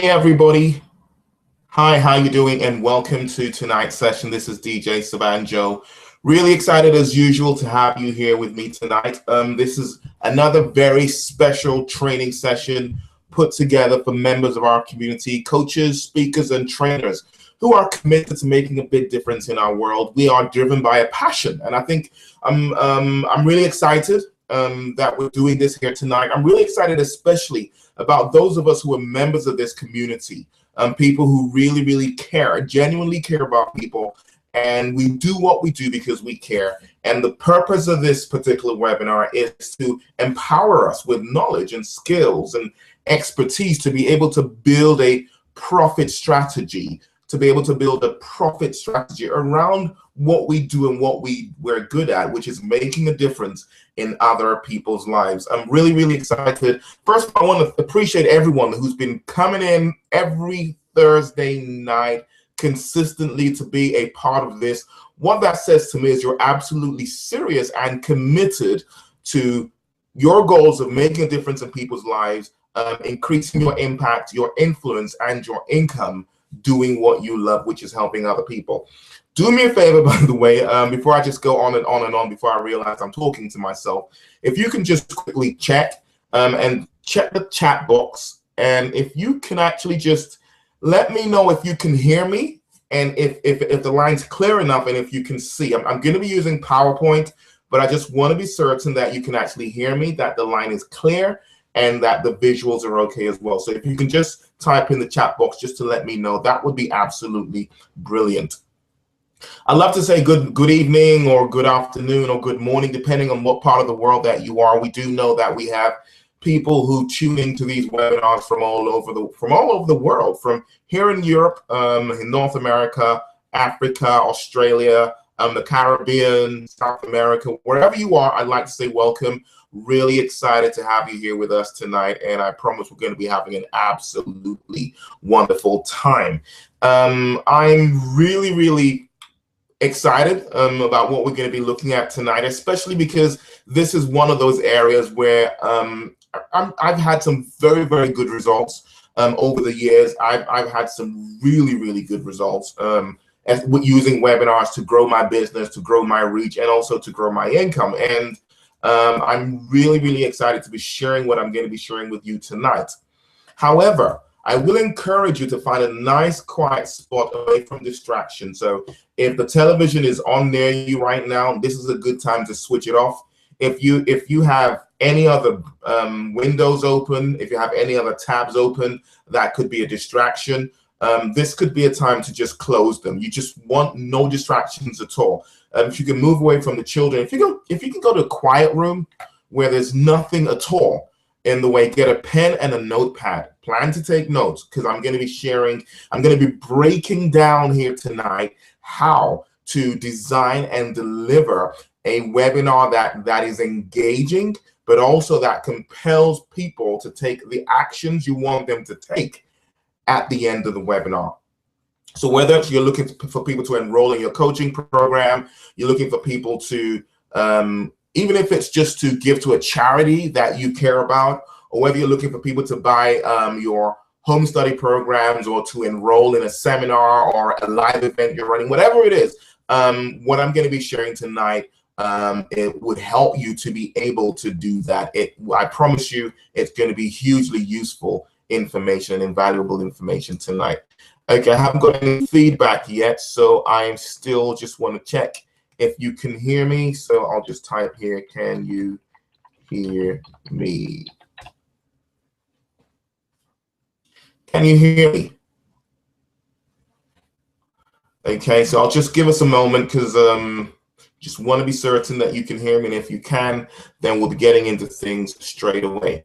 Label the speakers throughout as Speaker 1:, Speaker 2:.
Speaker 1: Hey everybody. Hi, how you doing? And welcome to tonight's session. This is DJ Susanne. Really excited as usual to have you here with me tonight. This is another very special training session put together for members of our community, coaches, speakers, and trainers who are committed to making a big difference in our world. We are driven by a passion, and I think I'm really excited that we're doing this here tonight. I'm really excited, especially about those of us who are members of this community, people who really care, genuinely care about people, and we do what we do because we care. And the purpose of this particular webinar is to empower us with knowledge and skills and expertise to be able to build a profit strategy, around what we do and what we're good at, which is making a difference in other people's lives. I'm really excited. First, I want to appreciate everyone who's been coming in every Thursday night consistently to be a part of this. What that says to me is you're absolutely serious and committed to your goals of making a difference in people's lives, increasing your impact, your influence, and your income doing what you love, which is helping other people. Do me a favor, by the way, before I just go on and on, before I realize I'm talking to myself, if you can just quickly check and check the chat box, and if you can actually just let me know if you can hear me, and if the line's clear enough, and if you can see. I'm going to be using PowerPoint, but I just want to be certain that you can actually hear me, that the line is clear, and that the visuals are okay as well. So if you can just type in the chat box just to let me know, that would be absolutely brilliant. I love to say good evening or good afternoon or good morning, depending on what part of the world that you are. We do know that we have people who tune into these webinars from all over the world, from here in Europe, in North America, Africa, Australia, the Caribbean, South America, wherever you are. I'd like to say welcome. Really excited to have you here with us tonight, and I promise we're going to be having an absolutely wonderful time. I'm really excited about what we're going to be looking at tonight, especially because this is one of those areas where I've had some very good results over the years. I've had some really good results using webinars to grow my business, to grow my reach, and also to grow my income. And I'm really excited to be sharing what I'm going to be sharing with you tonight. However, I will encourage you to find a nice quiet spot away from distraction. So if the television is on near you right now, this is a good time to switch it off. If you have any other windows open, if you have any other tabs open, that could be a distraction. This could be a time to just close them. You just want no distractions at all. If you can move away from the children, if you can go to a quiet room where there's nothing at all in the way, get a pen and a notepad. Plan to take notes, because I'm going to be breaking down here tonight how to design and deliver a webinar that is engaging, but also that compels people to take the actions you want them to take at the end of the webinar. So whether you're looking for people to enroll in your coaching program, you're looking for people to, even if it's just to give to a charity that you care about, or whether you're looking for people to buy your home study programs or to enroll in a seminar or a live event you're running, whatever it is, what I'm going to be sharing tonight, it would help you to be able to do that. I promise you, it's going to be hugely useful information and invaluable information tonight. Okay, I haven't got any feedback yet, so I still just want to check if you can hear me. So I'll just type here, can you hear me? Can you hear me? Okay, so I'll just give us a moment, because just want to be certain that you can hear me, and if you can, then we'll be getting into things straight away.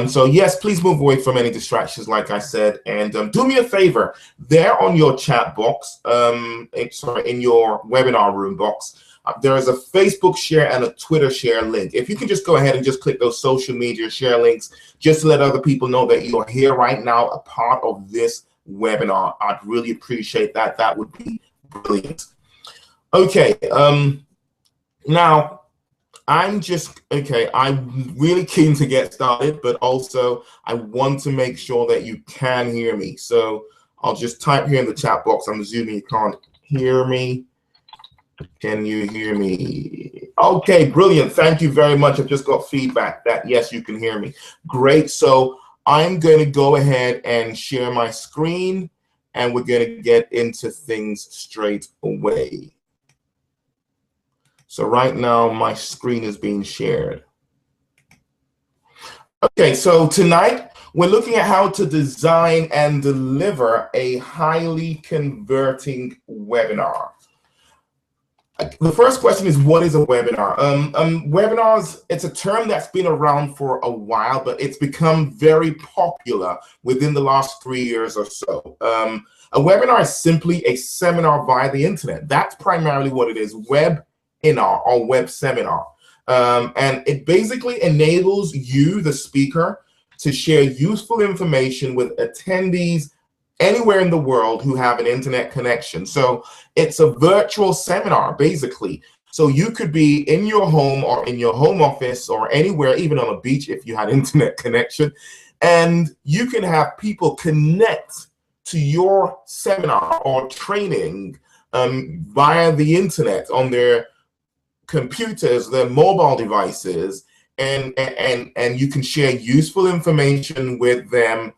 Speaker 1: So yes, please move away from any distractions, like I said, and do me a favor. There on your chat box, in your webinar room box, there is a Facebook share and a Twitter share link. If you can just go ahead and just click those social media share links, just to let other people know that you're here right now, a part of this webinar. I'd really appreciate that. That would be brilliant. Okay. Now, I'm really keen to get started, but also I want to make sure that you can hear me. So I'll just type here in the chat box. I'm assuming you can't hear me. Can you hear me? Okay, brilliant. Thank you very much. I've just got feedback that yes, you can hear me. Great. So I'm going to go ahead and share my screen, and we're going to get into things straight away. So right now, my screen is being shared. Okay, so tonight, we're looking at how to design and deliver a highly converting webinar. The first question is, what is a webinar? Webinars, it's a term that's been around for a while, but it's become very popular within the last 3 years or so. A webinar is simply a seminar via the internet. That's primarily what it is, webinar or web seminar. And it basically enables you, the speaker, to share useful information with attendees anywhere in the world who have an internet connection. So it's a virtual seminar, basically. So you could be in your home or in your home office or anywhere, even on a beach if you had internet connection, and you can have people connect to your seminar or training via the internet on their computers, their mobile devices, and you can share useful information with them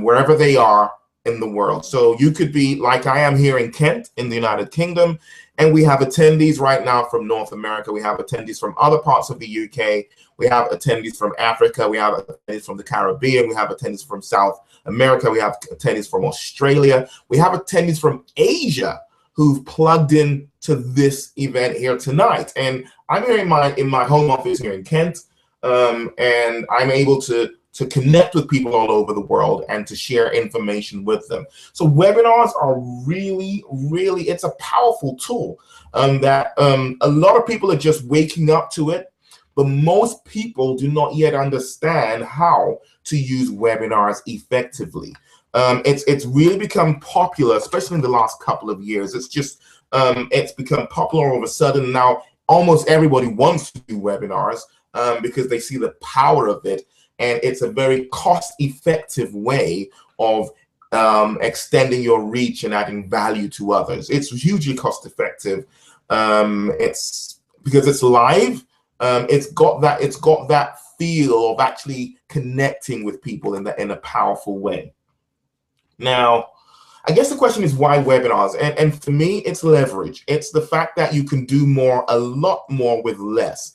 Speaker 1: wherever they are in the world. So you could be like I am here in Kent in the United Kingdom, and we have attendees right now from North America. We have attendees from other parts of the UK. We have attendees from Africa. We have attendees from the Caribbean. We have attendees from South America. We have attendees from Australia. We have attendees from Asia who've plugged in to this event here tonight. And I'm here in my home office here in Kent, and I'm able to connect with people all over the world and to share information with them. So webinars are really, it's a powerful tool that a lot of people are just waking up to it, but most people do not yet understand how to use webinars effectively. It's really become popular, especially in the last couple of years. It's just, it's become popular all of a sudden. Now, almost everybody wants to do webinars because they see the power of it. And it's a very cost-effective way of extending your reach and adding value to others. It's hugely cost-effective. It's because it's live. It's got that feel of actually connecting with people in a powerful way. Now, I guess the question is why webinars? And for me, it's leverage. It's the fact that you can do a lot more with less.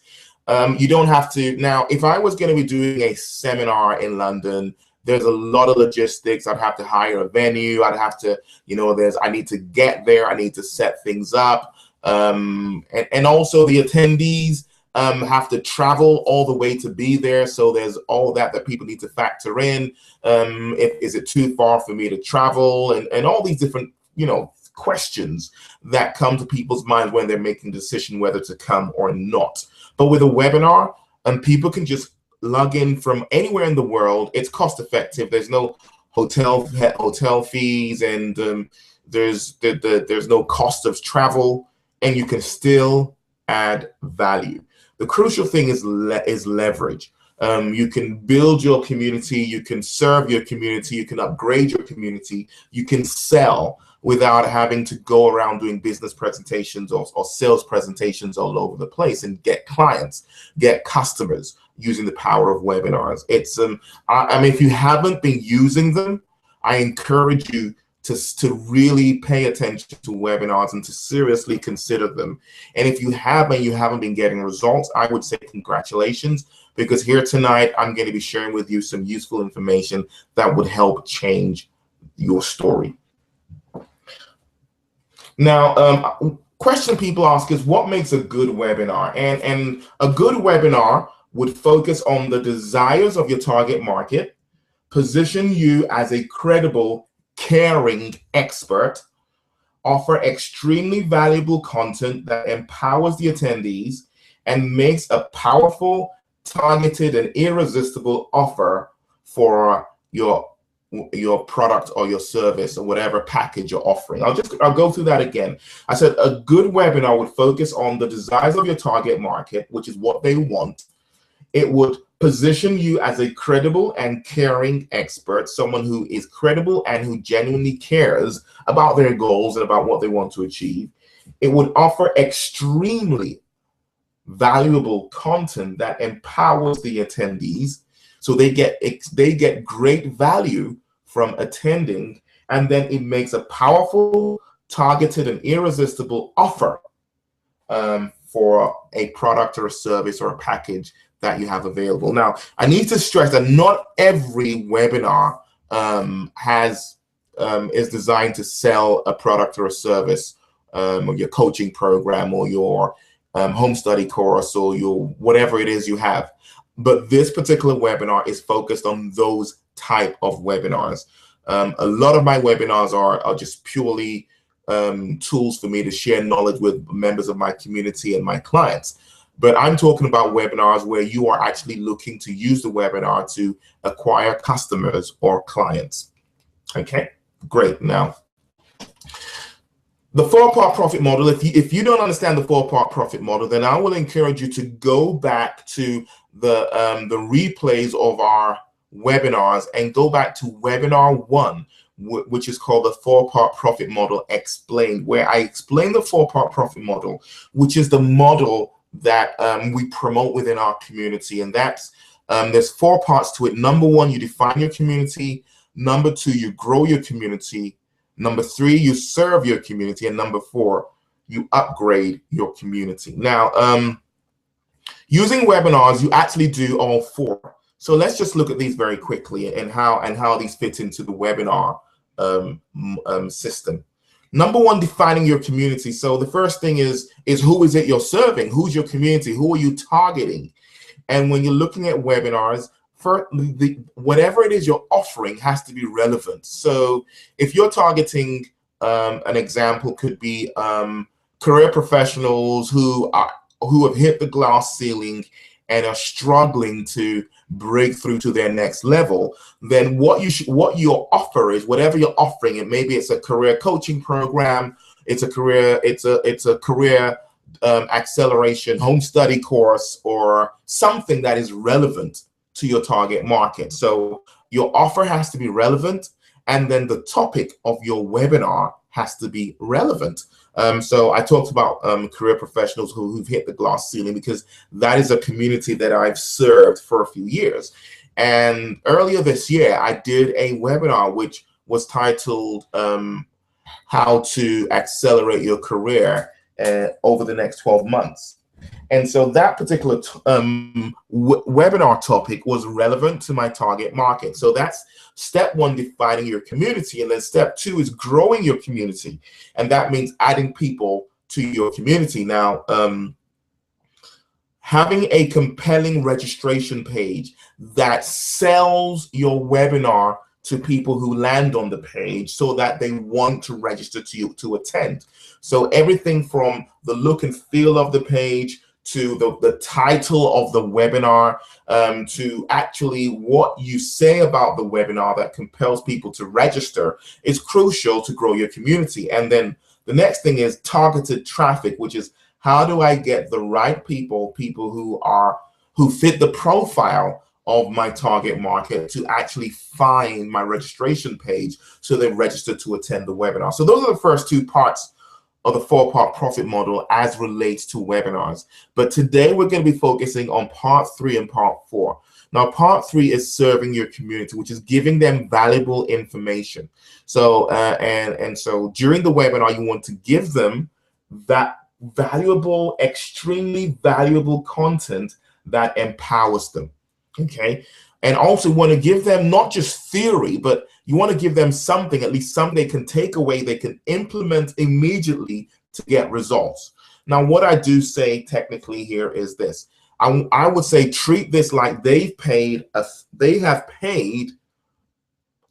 Speaker 1: You don't have to. Now, if I was going to be doing a seminar in London, there's a lot of logistics. I'd have to hire a venue. I'd have to, I need to get there. I need to set things up. And also the attendees have to travel all the way to be there. So there's all that people need to factor in. Is it too far for me to travel? And all these different, questions that come to people's minds when they're making a decision whether to come or not. But with a webinar, people can just log in from anywhere in the world. It's cost effective. There's no hotel fees, and there's no cost of travel, and you can still add value. The crucial thing is leverage. You can build your community, you can serve your community, you can upgrade your community, you can sell without having to go around doing business presentations or sales presentations all over the place, and get clients, get customers using the power of webinars. It's I mean, if you haven't been using them, I encourage you to really pay attention to webinars and to seriously consider them. And if you haven't been getting results, I would say congratulations, because here tonight I'm going to be sharing with you some useful information that would help change your story. Now, question people ask is, what makes a good webinar? And a good webinar would focus on the desires of your target market, position you as a credible, caring expert, offer extremely valuable content that empowers the attendees, and makes a powerful, targeted, and irresistible offer for your your product or your service or whatever package you're offering. I'll go through that again. I said a good webinar would focus on the desires of your target market, which is what they want. It would position you as a credible and caring expert, someone who is credible and who genuinely cares about their goals and about what they want to achieve. It would offer extremely valuable content that empowers the attendees, so they get great value from attending, and then it makes a powerful, targeted, and irresistible offer for a product or a service or a package that you have available. Now, I need to stress that not every webinar is designed to sell a product or a service, or your coaching program, or your home study course, or your whatever it is you have. But this particular webinar is focused on those type of webinars. A lot of my webinars are just purely tools for me to share knowledge with members of my community and my clients. But I'm talking about webinars where you are actually looking to use the webinar to acquire customers or clients. Okay, great. Now, the 4-part profit model, if you don't understand the 4-part profit model, then I will encourage you to go back to the replays of our webinars and go back to webinar 1, which is called the 4-part profit model explained, where I explain the 4-part profit model, which is the model that we promote within our community. And that's there's 4 parts to it. Number 1, you define your community. Number 2, you grow your community. Number 3, you serve your community. And number 4, you upgrade your community. Now, using webinars, you actually do all 4. So let's just look at these very quickly and how these fit into the webinar system. Number 1, defining your community. So the first thing is who is it you're serving? Who's your community? Who are you targeting? And when you're looking at webinars, whatever it is you're offering has to be relevant. So if you're targeting, an example could be career professionals who have hit the glass ceiling and are struggling to break through to their next level, then what your offer is, whatever you're offering, and maybe it's a career coaching program, it's a career acceleration home study course, or something that is relevant to your target market. So your offer has to be relevant, and then the topic of your webinar has to be relevant. So I talked about career professionals who've hit the glass ceiling, because that is a community that I've served for a few years. And earlier this year, I did a webinar which was titled How to Accelerate Your Career Over the Next 12 Months. And so that particular webinar topic was relevant to my target market. So that's step 1, defining your community. And then step 2 is growing your community. And that means adding people to your community. Now, having a compelling registration page that sells your webinar to people who land on the page so that they want to register to attend. So everything from the look and feel of the page, to the title of the webinar, to actually what you say about the webinar that compels people to register, is crucial to grow your community. And then the next thing is targeted traffic, which is how do I get the right people who fit the profile of my target market to actually find my registration page so they register to attend the webinar. So those are the first 2 parts of the 4-part profit model as relates to webinars. But today we're going to be focusing on part 3 and part 4. Now, part 3 is serving your community, which is giving them valuable information. So and so during the webinar, you want to give them that valuable, extremely valuable content that empowers them. Okay. And also want to give them not just theory, but you want to give them something, at least something they can take away, they can implement immediately to get results. Now, what I do say technically here is this. I would say treat this like they have paid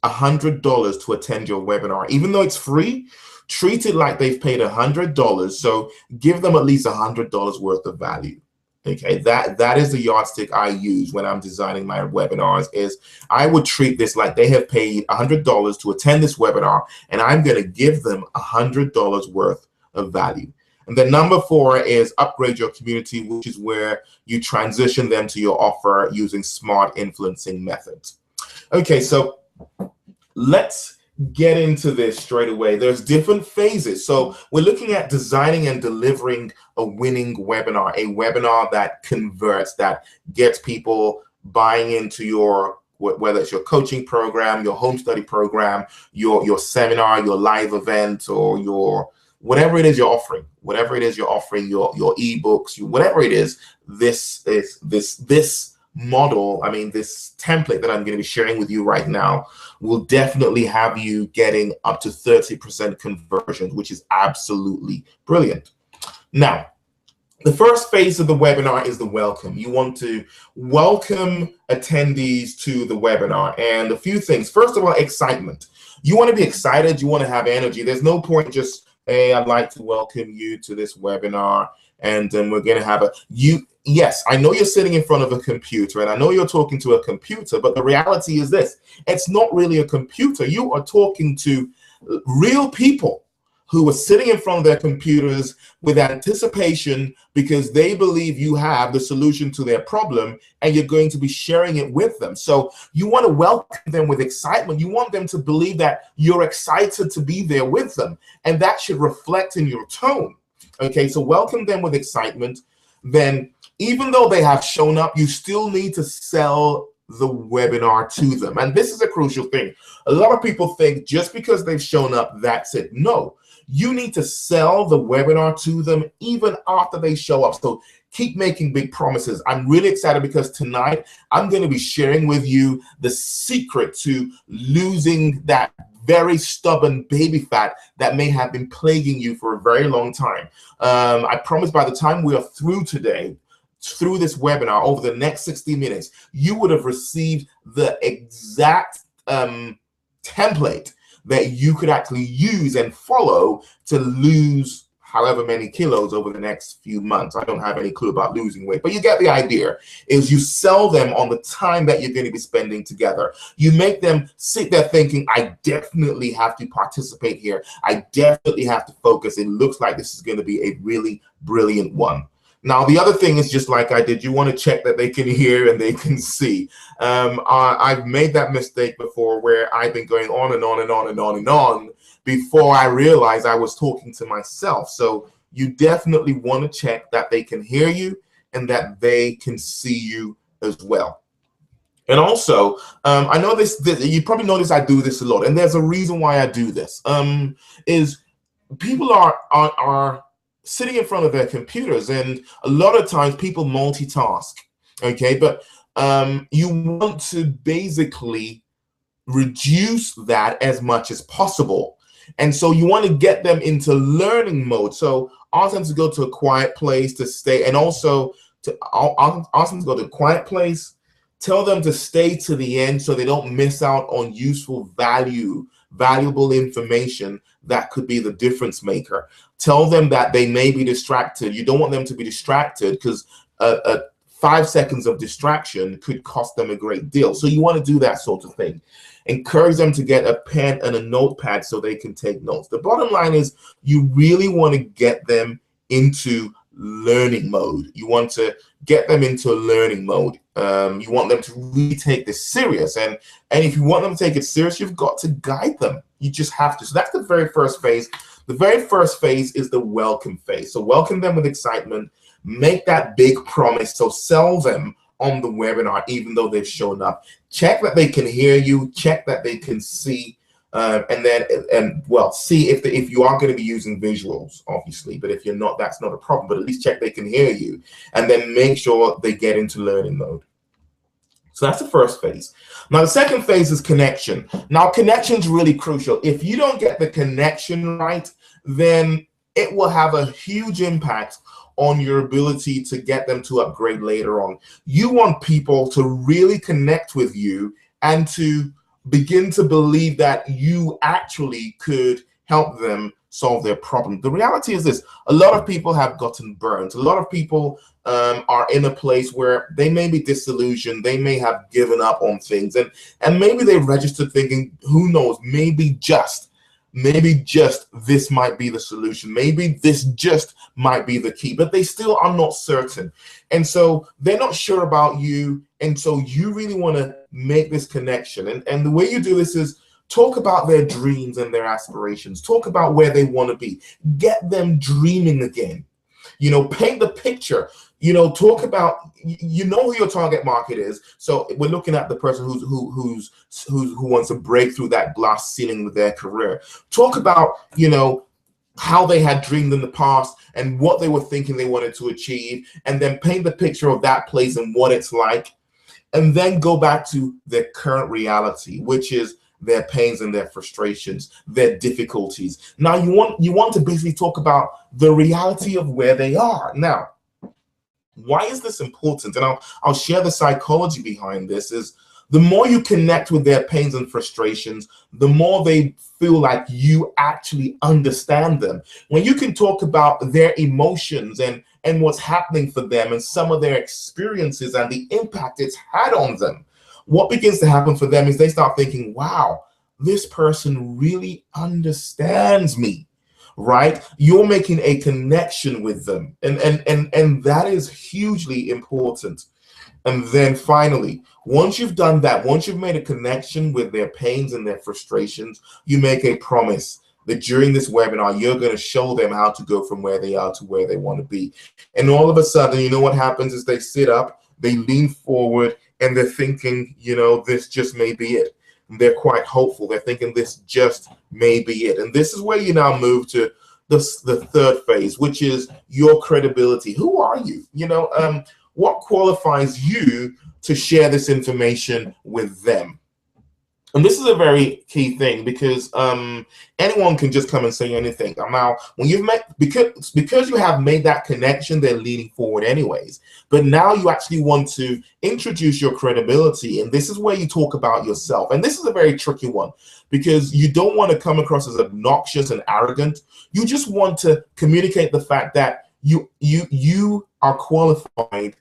Speaker 1: $100 to attend your webinar. Even though it's free, treat it like they've paid $100. So give them at least $100 worth of value. Okay, that is the yardstick I use when I'm designing my webinars. Is I would treat this like they have paid $100 to attend this webinar, and I'm going to give them $100 worth of value. And then number 4 is upgrade your community, which is where you transition them to your offer using smart influencing methods. Okay, so let's get into this straight away. There's different phases. So we're looking at designing and delivering a winning webinar, a webinar that converts, that gets people buying into your, whether it's your coaching program, your home study program, your seminar, your live event, or your whatever it is you're offering, your ebooks, whatever it is. This model, this template that I'm going to be sharing with you right now will definitely have you getting up to 30% conversion, which is absolutely brilliant. Now, the first phase of the webinar is the welcome. You want to welcome attendees to the webinar, and a few things. First of all, excitement. You want to be excited. You want to have energy. There's no point just, hey, I'd like to welcome you to this webinar, and then we're going to have yes, I know you're sitting in front of a computer, and I know you're talking to a computer, but the reality is this: it's not really a computer. You are talking to real people who are sitting in front of their computers with anticipation because they believe you have the solution to their problem, and you're going to be sharing it with them. So you want to welcome them with excitement. You want them to believe that you're excited to be there with them, and that should reflect in your tone. Okay, so welcome them with excitement. Then, even though they have shown up, you still need to sell the webinar to them. And this is a crucial thing. A lot of people think just because they've shown up, that's it. No, you need to sell the webinar to them even after they show up. So keep making big promises. I'm really excited because tonight I'm going to be sharing with you the secret to losing that very stubborn baby fat that may have been plaguing you for a very long time. I promise by the time we are through today, through this webinar, over the next 60 minutes, you would have received the exact template that you could actually use and follow to lose however many kilos over the next few months. I don't have any clue about losing weight, but you get the idea. Is you sell them on the time that you're going to be spending together. You make them sit there thinking, I definitely have to participate here. I definitely have to focus. It looks like this is going to be a really brilliant one. Now, the other thing is, just like I did, you want to check that they can hear and they can see. I've made that mistake before where I've been going on and on and on and on and on before I realized I was talking to myself. So you definitely want to check that they can hear you and that they can see you as well. And also, I know this, you probably notice I do this a lot, and there's a reason why I do this, is people are sitting in front of their computers, and a lot of times people multitask, okay? But you want to basically reduce that as much as possible. And so you want to get them into learning mode. So ask them to go to a quiet place to stay, and also to ask them to go to a quiet place. Tell them to stay to the end so they don't miss out on useful valuable information that could be the difference maker. Tell them that they may be distracted. You don't want them to be distracted because 5 seconds of distraction could cost them a great deal. So you want to do that sort of thing. Encourage them to get a pen and a notepad so they can take notes. The bottom line is you really want to get them into learning mode. You want to get them into learning mode. You want them to really take this serious. And if you want them to take it serious, you've got to guide them. You just have to. So that's the very first phase. The very first phase is the welcome phase. So welcome them with excitement. Make that big promise. So sell them on the webinar, even though they've shown up. Check that they can hear you. Check that they can see. See if you are going to be using visuals, obviously. But if you're not, that's not a problem. But at least check they can hear you. And then make sure they get into learning mode. So that's the first phase. Now, the second phase is connection. Now, connection is really crucial. If you don't get the connection right, then it will have a huge impact on your ability to get them to upgrade later on. You want people to really connect with you and to begin to believe that you actually could help them solve their problem. The reality is this: a lot of people have gotten burnt. A lot of people are in a place where they may be disillusioned. They may have given up on things, and maybe they registered thinking, who knows, maybe just this might be the solution. Maybe this just might be the key, but they still are not certain. And so they're not sure about you. And so you really want to make this connection. And the way you do this is talk about their dreams and their aspirations. Talk about where they want to be. Get them dreaming again. Paint the picture. Talk about, who your target market is. So we're looking at the person who wants to break through that glass ceiling with their career. Talk about, how they had dreamed in the past and what they were thinking they wanted to achieve, and then paint the picture of that place and what it's like, and then go back to their current reality, which is their pains and their frustrations, their difficulties. Now you want to basically talk about the reality of where they are. Now, why is this important? And I'll share the psychology behind this. Is the more you connect with their pains and frustrations, the more they feel like you actually understand them. When you can talk about their emotions and what's happening for them and some of their experiences and the impact it's had on them, what begins to happen for them is they start thinking, wow, this person really understands me. Right? You're making a connection with them. And that is hugely important. And then finally, once you've done that, once you've made a connection with their pains and their frustrations, you make a promise that during this webinar, you're going to show them how to go from where they are to where they want to be. And all of a sudden, you know what happens is they sit up, they lean forward, and they're thinking, this just may be it. They're quite hopeful. They're thinking this just may be it. And this is where you now move to the third phase, which is your credibility. Who are you? What qualifies you to share this information with them? And this is a very key thing, because anyone can just come and say anything. Now, when you've because you have made that connection, they're leaning forward anyways. But now you actually want to introduce your credibility, and this is where you talk about yourself. And this is a very tricky one, because you don't want to come across as obnoxious and arrogant. You just want to communicate the fact that you are qualified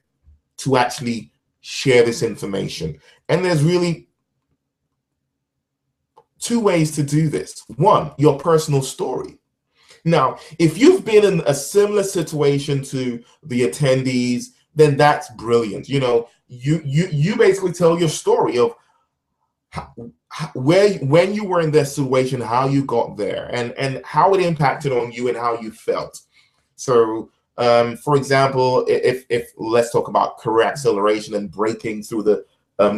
Speaker 1: to actually share this information. And there's really two ways to do this. One, your personal story. Now, if you've been in a similar situation to the attendees, then that's brilliant. You basically tell your story of when you were in this situation, how you got there, and how it impacted on you and how you felt. So, for example, if let's talk about career acceleration and breaking through the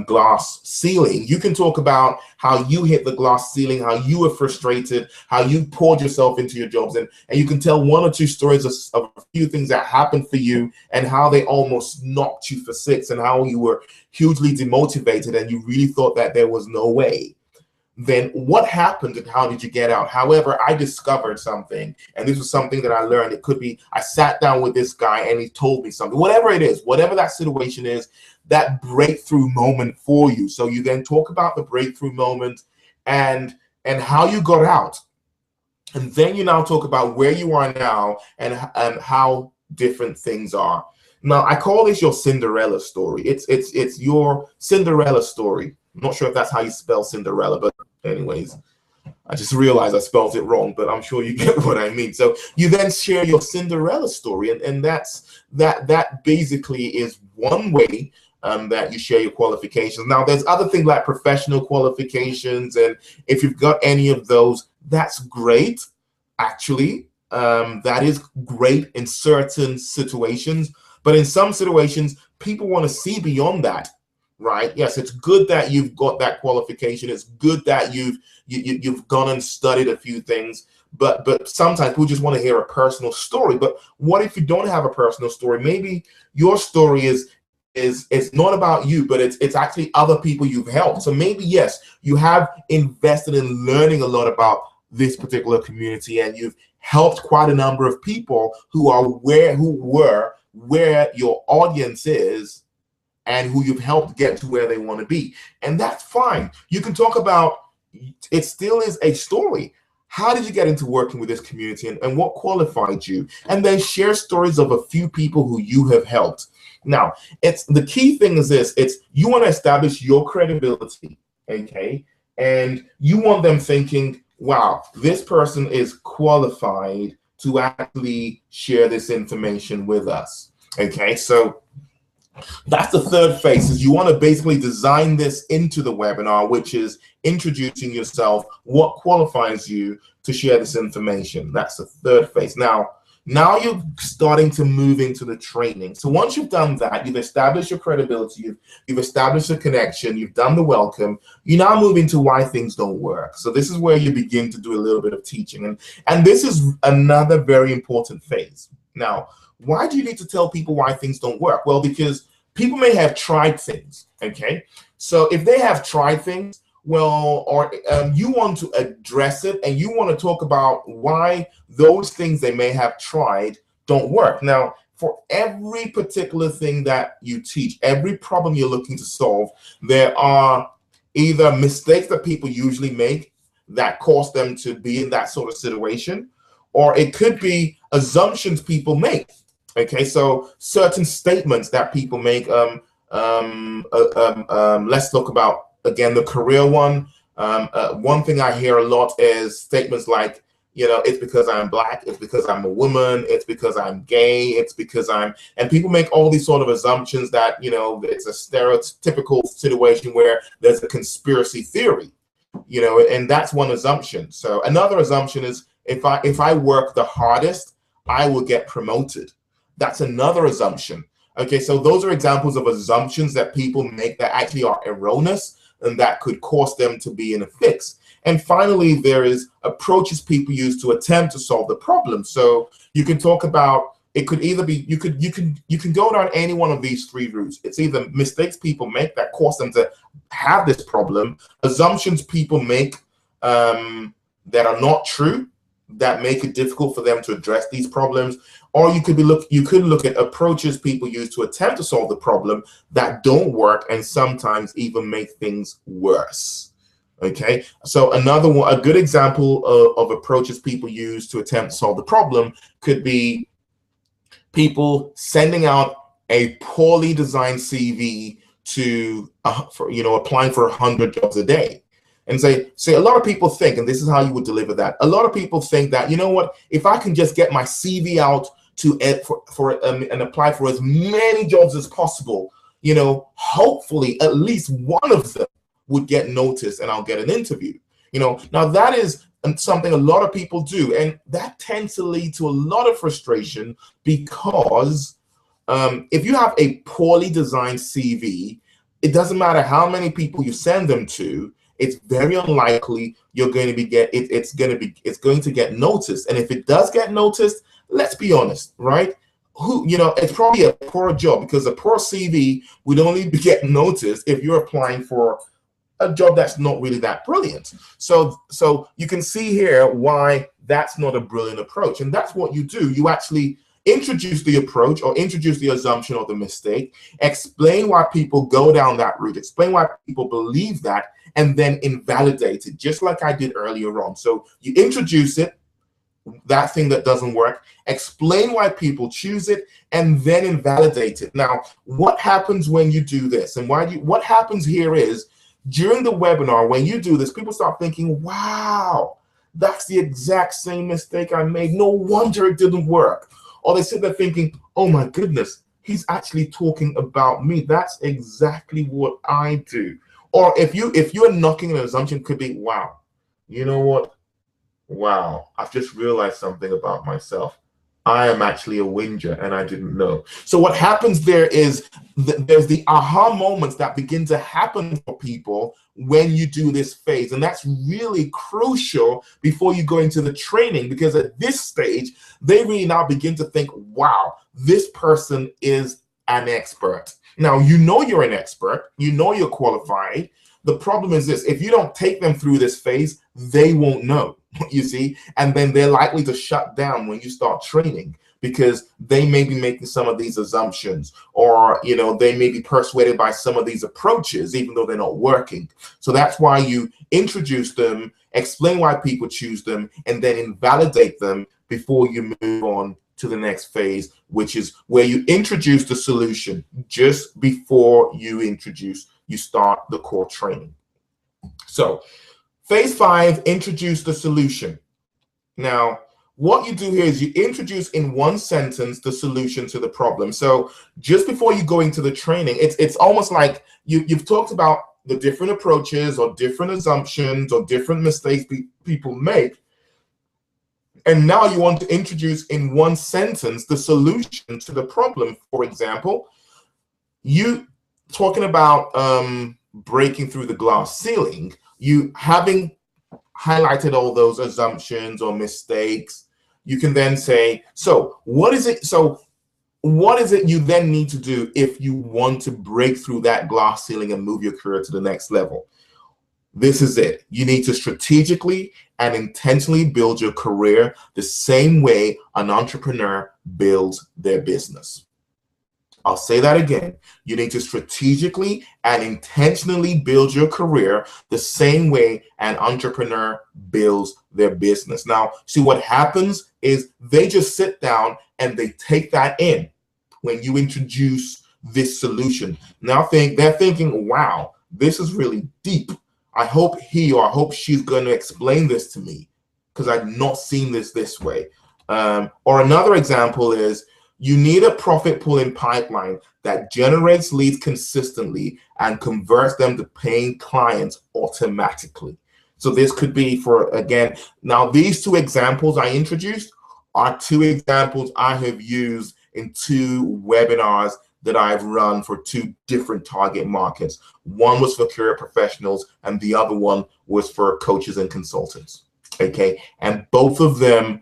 Speaker 1: glass ceiling, you can talk about how you hit the glass ceiling, how you were frustrated, how you poured yourself into your jobs, and you can tell one or two stories of a few things that happened for you and how they almost knocked you for six, and how you were hugely demotivated and you really thought that there was no way. Then what happened and how did you get out? However, I discovered something, and this was something that I learned. It could be I sat down with this guy and he told me something, whatever it is, whatever that situation is, that breakthrough moment for you. So you then talk about the breakthrough moment and how you got out. And then you now talk about where you are now and how different things are. Now, I call this your Cinderella story. It's your Cinderella story. I'm not sure if that's how you spell Cinderella, but anyways, I just realized I spelled it wrong, but I'm sure you get what I mean. So you then share your Cinderella story, and that basically is one way that you share your qualifications. Now, there's other things like professional qualifications, and if you've got any of those, that's great, actually. That is great in certain situations, but in some situations, people want to see beyond that. Right? Yes, it's good that you've got that qualification. It's good that you've gone and studied a few things, but sometimes people just want to hear a personal story. But what if you don't have a personal story? Maybe your story is it's not about you, but it's actually other people you've helped. So maybe, yes, you have invested in learning a lot about this particular community, and you've helped quite a number of people who were where your audience is, and who you've helped get to where they want to be. And that's fine. You can talk about, it still is a story. how did you get into working with this community, and what qualified you? And then share stories of a few people who you have helped. Now, it's the key thing is this, it's you want to establish your credibility, okay? And you want them thinking, wow, this person is qualified to actually share this information with us, okay? So that's the third phase, is you want to basically design this into the webinar, which is introducing yourself, what qualifies you to share this information. That's the third phase. Now you're starting to move into the training. So once you've done that, you've established your credibility, you've established a connection, you've done the welcome, you now move into why things don't work. So this is where you begin to do a little bit of teaching. And this is another very important phase. Now, why do you need to tell people why things don't work? Well, because people may have tried things, okay? So if they have tried things, well, or you want to address it and you want to talk about why those things they may have tried don't work. Now, for every particular thing that you teach, every problem you're looking to solve, there are either mistakes that people usually make that cause them to be in that sort of situation, or it could be assumptions people make. Okay, so certain statements that people make. Let's talk about, again, the career one. One thing I hear a lot is statements like, you know, it's because I'm Black, it's because I'm a woman, it's because I'm gay, it's because I'm, and people make all these sort of assumptions that, you know, it's a stereotypical situation where there's a conspiracy theory, you know, and that's one assumption. So another assumption is if I work the hardest, I will get promoted. That's another assumption. Okay, so those are examples of assumptions that people make that actually are erroneous and that could cause them to be in a fix. And finally, there is approaches people use to attempt to solve the problem. So you can talk about, it could either be, you can go down any one of these three routes. It's either mistakes people make that cause them to have this problem, assumptions people make that are not true, that make it difficult for them to address these problems, or you could look at approaches people use to attempt to solve the problem that don't work and sometimes even make things worse. Okay, so a good example of approaches people use to attempt to solve the problem could be people sending out a poorly designed CV to applying for 100 jobs a day. And say a lot of people think, and this is how you would deliver that, a lot of people think that, you know what, if I can just get my CV out to and apply for as many jobs as possible, you know, hopefully at least one of them would get noticed and I'll get an interview. You know, now that is something a lot of people do, and that tends to lead to a lot of frustration because if you have a poorly designed CV, it doesn't matter how many people you send them to, it's very unlikely you're going to be it's going to get noticed. And if it does get noticed, let's be honest, right? It's probably a poor job, because a poor CV would only get noticed if you're applying for a job that's not really that brilliant. So you can see here why that's not a brilliant approach. And that's what you do. You actually introduce the approach or introduce the assumption or the mistake, explain why people go down that route, explain why people believe that, and then invalidate it, just like I did earlier on. So you introduce it, that thing that doesn't work, explain why people choose it, and then invalidate it. Now, what happens when you do this? And what happens here is, during the webinar, when you do this, people start thinking, wow, that's the exact same mistake I made. No wonder it didn't work. Or they sit there thinking, oh my goodness, he's actually talking about me. That's exactly what I do. Or if you're knocking an assumption, could be, wow, you know what? Wow, I've just realized something about myself. I am actually a whinger and I didn't know. So what happens there is there's the aha moments that begin to happen for people when you do this phase. And that's really crucial before you go into the training, because at this stage, they really now begin to think, wow, this person is an expert. Now, you know you're an expert, you know you're qualified. The problem is this: if you don't take them through this phase, they won't know, you see, and then they're likely to shut down when you start training, because they may be making some of these assumptions, or they may be persuaded by some of these approaches even though they're not working. So that's why you introduce them, explain why people choose them, and then invalidate them before you move on to the next phase, which is where you introduce the solution just before you start the core training. So phase 5, introduce the solution. Now, what you do here is you introduce in one sentence the solution to the problem. So just before you go into the training, it's almost like you've talked about the different approaches or different assumptions or different mistakes people make. And now you want to introduce in one sentence the solution to the problem. For example, you talking about breaking through the glass ceiling, you having highlighted all those assumptions or mistakes, you can then say, so what is it you then need to do if you want to break through that glass ceiling and move your career to the next level? This is it. You need to strategically and intentionally build your career the same way an entrepreneur builds their business. I'll say that again. You need to strategically and intentionally build your career the same way an entrepreneur builds their business. Now, see, what happens is they just sit down and they take that in when you introduce this solution. Now they're thinking, wow, this is really deep. I hope he or I hope she's going to explain this to me because I've not seen this way. Or another example is, you need a profit pooling pipeline that generates leads consistently and converts them to paying clients automatically. So this could be for, again, now these 2 examples I introduced are 2 examples I have used in 2 webinars that I've run for 2 different target markets. One was for career professionals and the other one was for coaches and consultants. Okay, and both of them,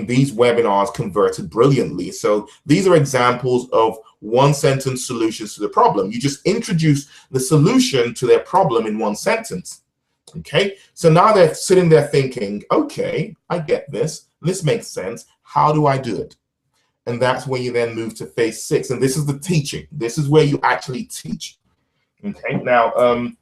Speaker 1: these webinars converted brilliantly. So these are examples of one sentence solutions to the problem. You just introduce the solution to their problem in one sentence. Okay, so now they're sitting there thinking, okay, I get this. This makes sense. How do I do it? And that's when you then move to phase 6. And this is the teaching. This is where you actually teach. Okay, now,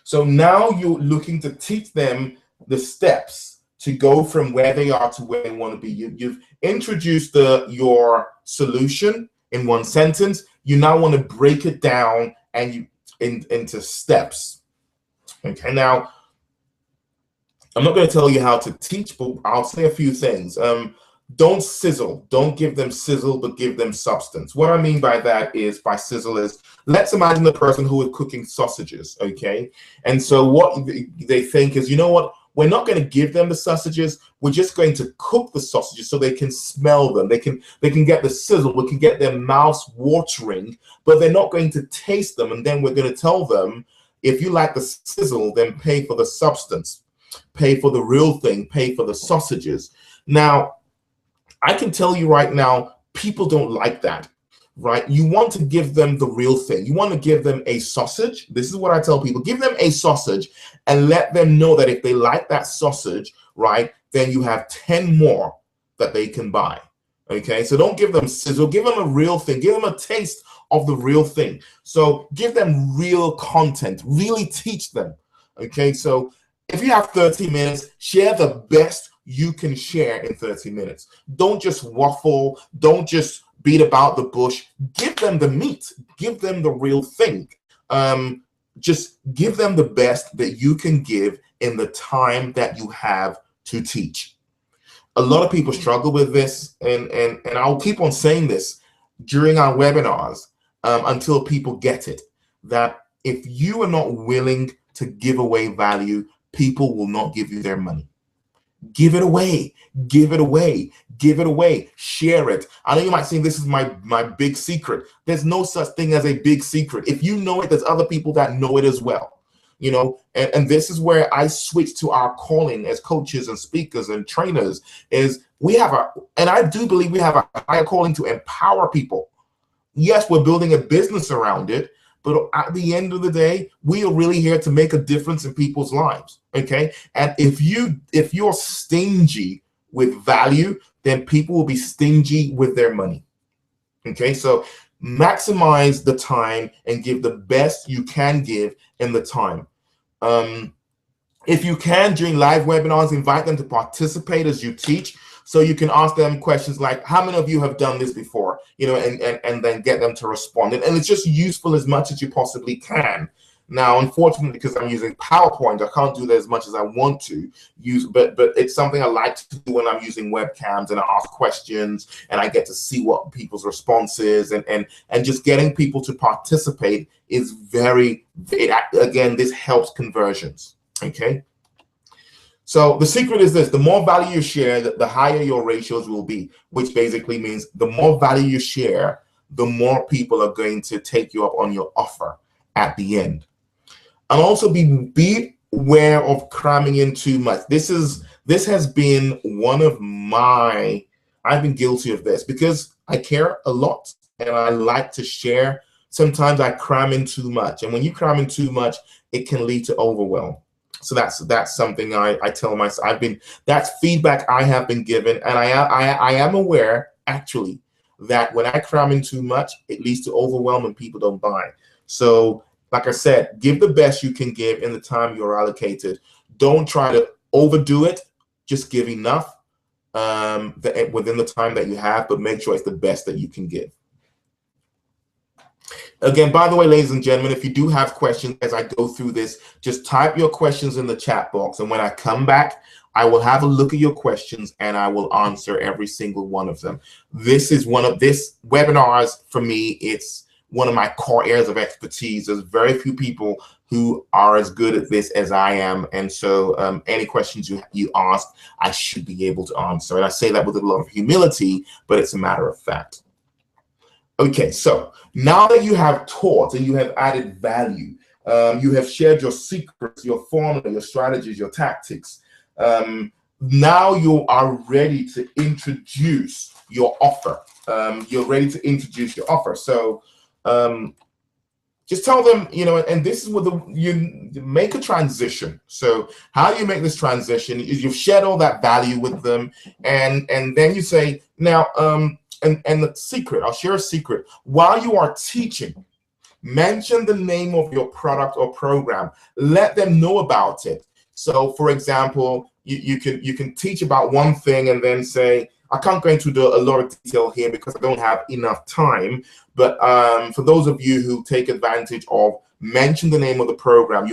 Speaker 1: so now you're looking to teach them the steps to go from where they are to where they want to be. You've introduced your solution in one sentence. You now want to break it down and into steps. Okay, now I'm not going to tell you how to teach, but I'll say a few things. Don't sizzle. Don't give them sizzle, but give them substance. What I mean by that is, by sizzle is, let's imagine the person who is cooking sausages, okay? And so what they think is, you know what? We're not going to give them the sausages. We're just going to cook the sausages so they can smell them. They can get the sizzle. We can get their mouths watering, but they're not going to taste them. And then we're going to tell them, if you like the sizzle, then pay for the substance, pay for the real thing, pay for the sausages. Now, I can tell you right now, people don't like that, right? You want to give them the real thing. You want to give them a sausage. This is what I tell people. Give them a sausage and let them know that if they like that sausage, right, then you have 10 more that they can buy, okay? So don't give them sizzle. Give them a real thing. Give them a taste of the real thing. So give them real content. Really teach them, okay? So if you have 30 minutes, share the best you can share in 30 minutes. Don't just waffle. Don't just beat about the bush. Give them the meat. Give them the real thing. Just give them the best that you can give in the time that you have to teach. A lot of people struggle with this, and I'll keep on saying this during our webinars until people get it, that if you are not willing to give away value, people will not give you their money. Give it away, give it away, give it away, share it. I know you might say this is my big secret. There's no such thing as a big secret. If you know it, there's other people that know it as well. You know, and this is where I switch to our calling as coaches and speakers and trainers, is and I do believe we have a higher calling to empower people. Yes, we're building a business around it, but at the end of the day, we are really here to make a difference in people's lives, okay? And if you're stingy with value, then people will be stingy with their money. Okay, so maximize the time and give the best you can give in the time. If you can, during live webinars, invite them to participate as you teach. So you can ask them questions like, how many of you have done this before? And then get them to respond. And it's just useful as much as you possibly can. Now, unfortunately, because I'm using PowerPoint, I can't do that as much as I want to use, but it's something I like to do when I'm using webcams, and I ask questions and I get to see what people's response is, and just getting people to participate is again, this helps conversions. Okay. So the secret is this: the more value you share, the higher your ratios will be, which basically means the more value you share, the more people are going to take you up on your offer at the end. And also be aware of cramming in too much. This has been one of I've been guilty of this because I care a lot and I like to share. Sometimes I cram in too much, and when you cram in too much, it can lead to overwhelm. So that's something I tell myself. That's feedback I have been given, and I am aware actually that when I cram in too much, it leads to overwhelm and people don't buy. So like I said, give the best you can give in the time you're allocated. Don't try to overdo it. Just give enough within the time that you have, but make sure it's the best that you can give. Again, by the way, ladies and gentlemen, if you do have questions as I go through this, just type your questions in the chat box. And when I come back, I will have a look at your questions and I will answer every single one of them. This webinars for me, it's one of my core areas of expertise. There's very few people who are as good at this as I am. And so any questions you ask, I should be able to answer. And I say that with a lot of humility, but it's a matter of fact. Okay, so now that you have taught and you have added value, you have shared your secrets, your formula, your strategies, your tactics, now you are ready to introduce your offer. You're ready to introduce your offer. So just tell them, and this is what you make a transition. So how you make this transition is you've shared all that value with them, and then you say, now, and the secret, I'll share a secret. While you are teaching, mention the name of your product or program. Let them know about it. So for example, you can teach about one thing and then say, I can't go into a lot of detail here because I don't have enough time. But for those of you who take advantage of mention the name of the program,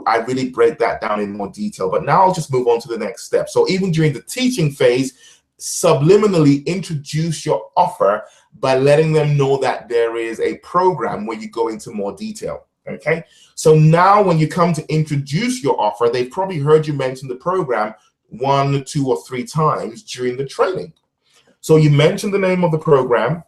Speaker 1: I really break that down in more detail. But now I'll just move on to the next step. So even during the teaching phase, subliminally introduce your offer by letting them know that there is a program where you go into more detail. Okay. So now when you come to introduce your offer, they've probably heard you mention the program 1, 2, or 3 times during the training. So you mention the name of the program,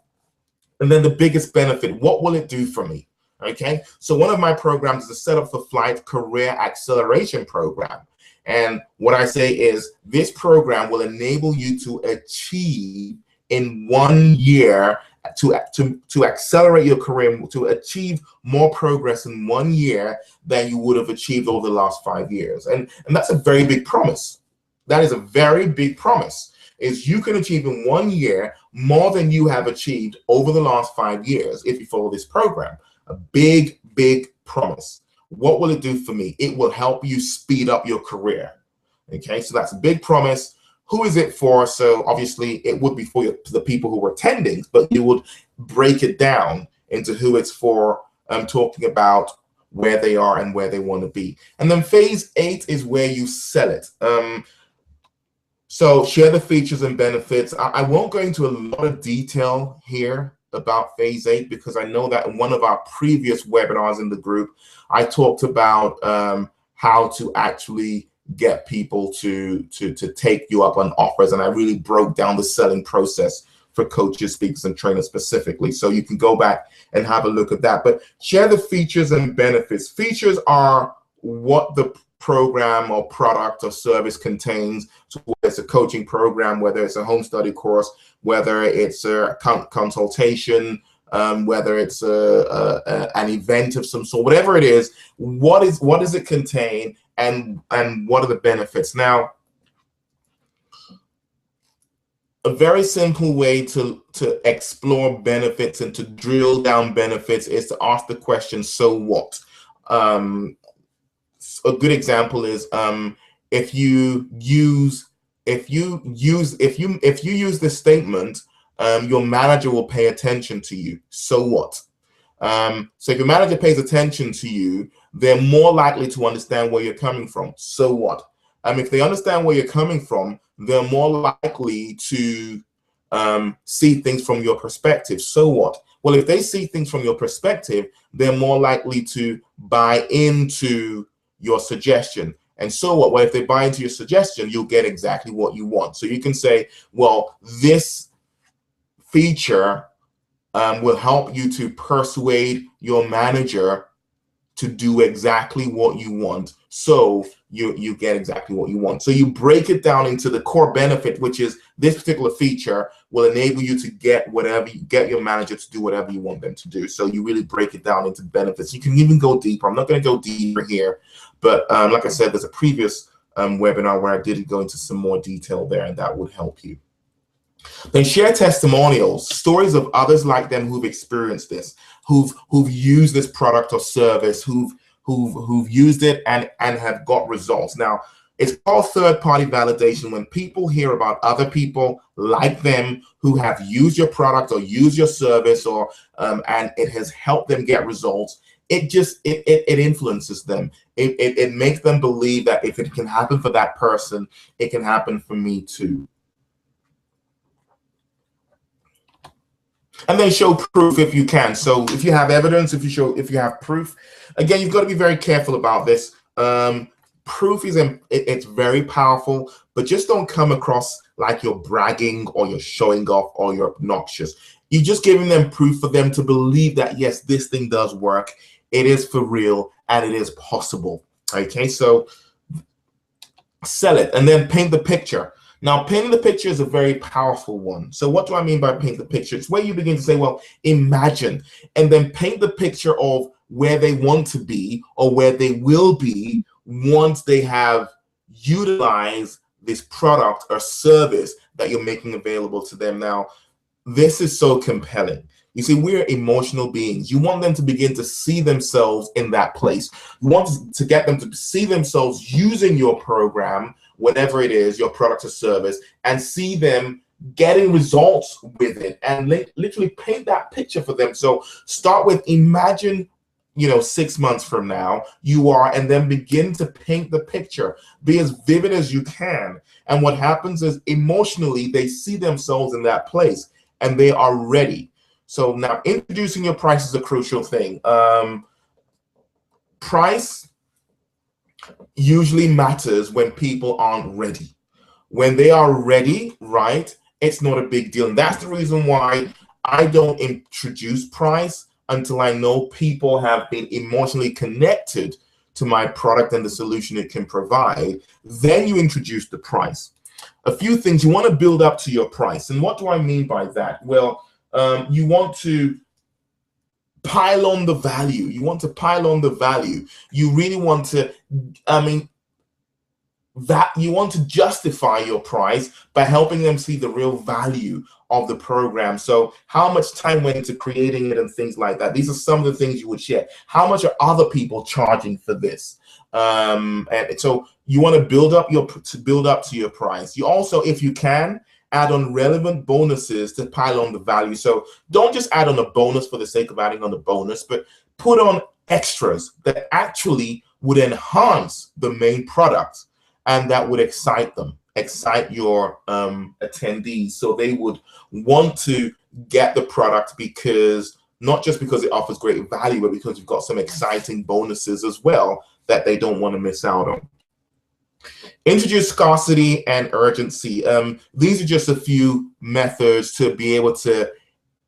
Speaker 1: and then the biggest benefit, what will it do for me? Okay, so one of my programs is a Set Up for Flight Career Acceleration Program. And what I say is this program will enable you to achieve in 1 year, to accelerate your career, to achieve more progress in 1 year than you would have achieved over the last 5 years. And that's a very big promise. That is a very big promise, is you can achieve in 1 year more than you have achieved over the last 5 years if you follow this program. A big, big promise. What will it do for me? It will help you speed up your career. Okay, so that's a big promise. Who is it for? So obviously it would be for the people who were attending, but you would break it down into who it's for, talking about where they are and where they want to be. And then phase 8 is where you sell it. So share the features and benefits. I won't go into a lot of detail here about phase 8 because I know that in one of our previous webinars in the group, I talked about how to actually get people to take you up on offers, and I really broke down the selling process for coaches, speakers, and trainers specifically. So you can go back and have a look at that. But share the features and benefits. Features are what the program or product or service contains. So whether it's a coaching program, whether it's a home study course, whether it's a consultation, whether it's an event of some sort, whatever it is, what does it contain, and what are the benefits? Now, A very simple way to explore benefits and to drill down benefits is to ask the question, so what? A good example is if you use this statement, your manager will pay attention to you. So what? So if your manager pays attention to you, they're more likely to understand where you're coming from. So what? If they understand where you're coming from, they're more likely to see things from your perspective. So what? Well, if they see things from your perspective, they're more likely to buy into your suggestion. And so what? Well, if they buy into your suggestion, you'll get exactly what you want. So you can say, well, this feature will help you to persuade your manager to do exactly what you want. So you get exactly what you want. So you break it down into the core benefit, which is this particular feature will enable you to get your manager to do whatever you want them to do. So you really break it down into benefits. You can even go deeper. I'm not going to go deeper here, but like I said, there's a previous webinar where I did go into some more detail there, and that would help you. Then share testimonials, stories of others like them who've experienced this, who've used this product or service, who've used it and have got results. Now, it's called third-party validation. When people hear about other people like them who have used your product or used your service, or and it has helped them get results, it influences them. It makes them believe that if it can happen for that person, it can happen for me too. And then show proof if you can. So if you have evidence, if you have proof, again, you've got to be very careful about this. Proof it's very powerful, but just don't come across like you're bragging or you're showing off or you're obnoxious. You're just giving them proof for them to believe that, yes, this thing does work. It is for real and it is possible. Okay, so sell it and then paint the picture. Now, painting the picture is a very powerful one. So what do I mean by paint the picture? It's where you begin to say, well, imagine, and then paint the picture of where they want to be or where they will be once they have utilized this product or service that you're making available to them. Now, this is so compelling. You see, we're emotional beings. You want them to begin to see themselves in that place. You want to get them to see themselves using your program, whatever it is, your product or service, and see them getting results with it, and literally paint that picture for them. So start with imagine, 6 months from now you are, and then begin to paint the picture. Be as vivid as you can. And what happens is emotionally they see themselves in that place and they are ready. So now introducing your price is a crucial thing. Price usually matters when people aren't ready. When they are ready, right, it's not a big deal. And that's the reason why I don't introduce price until I know people have been emotionally connected to my product and the solution it can provide. Then you introduce the price. A few things you want to build up to your price. And what do I mean by that? Well, you want to pile on the value. You want to pile on the value. You really want to, you want to justify your price by helping them see the real value of the program. So how much time went into creating it and things like that. These are some of the things you would share. How much are other people charging for this? And so you want to build up to your price. You also, if you can, add on relevant bonuses to pile on the value. So don't just add on a bonus for the sake of adding on a bonus, but put on extras that actually would enhance the main product and that would excite them, excite your attendees. So they would want to get the product because, not just because it offers great value, but because you've got some exciting bonuses as well that they don't want to miss out on. Introduce scarcity and urgency. These are just a few methods to be able to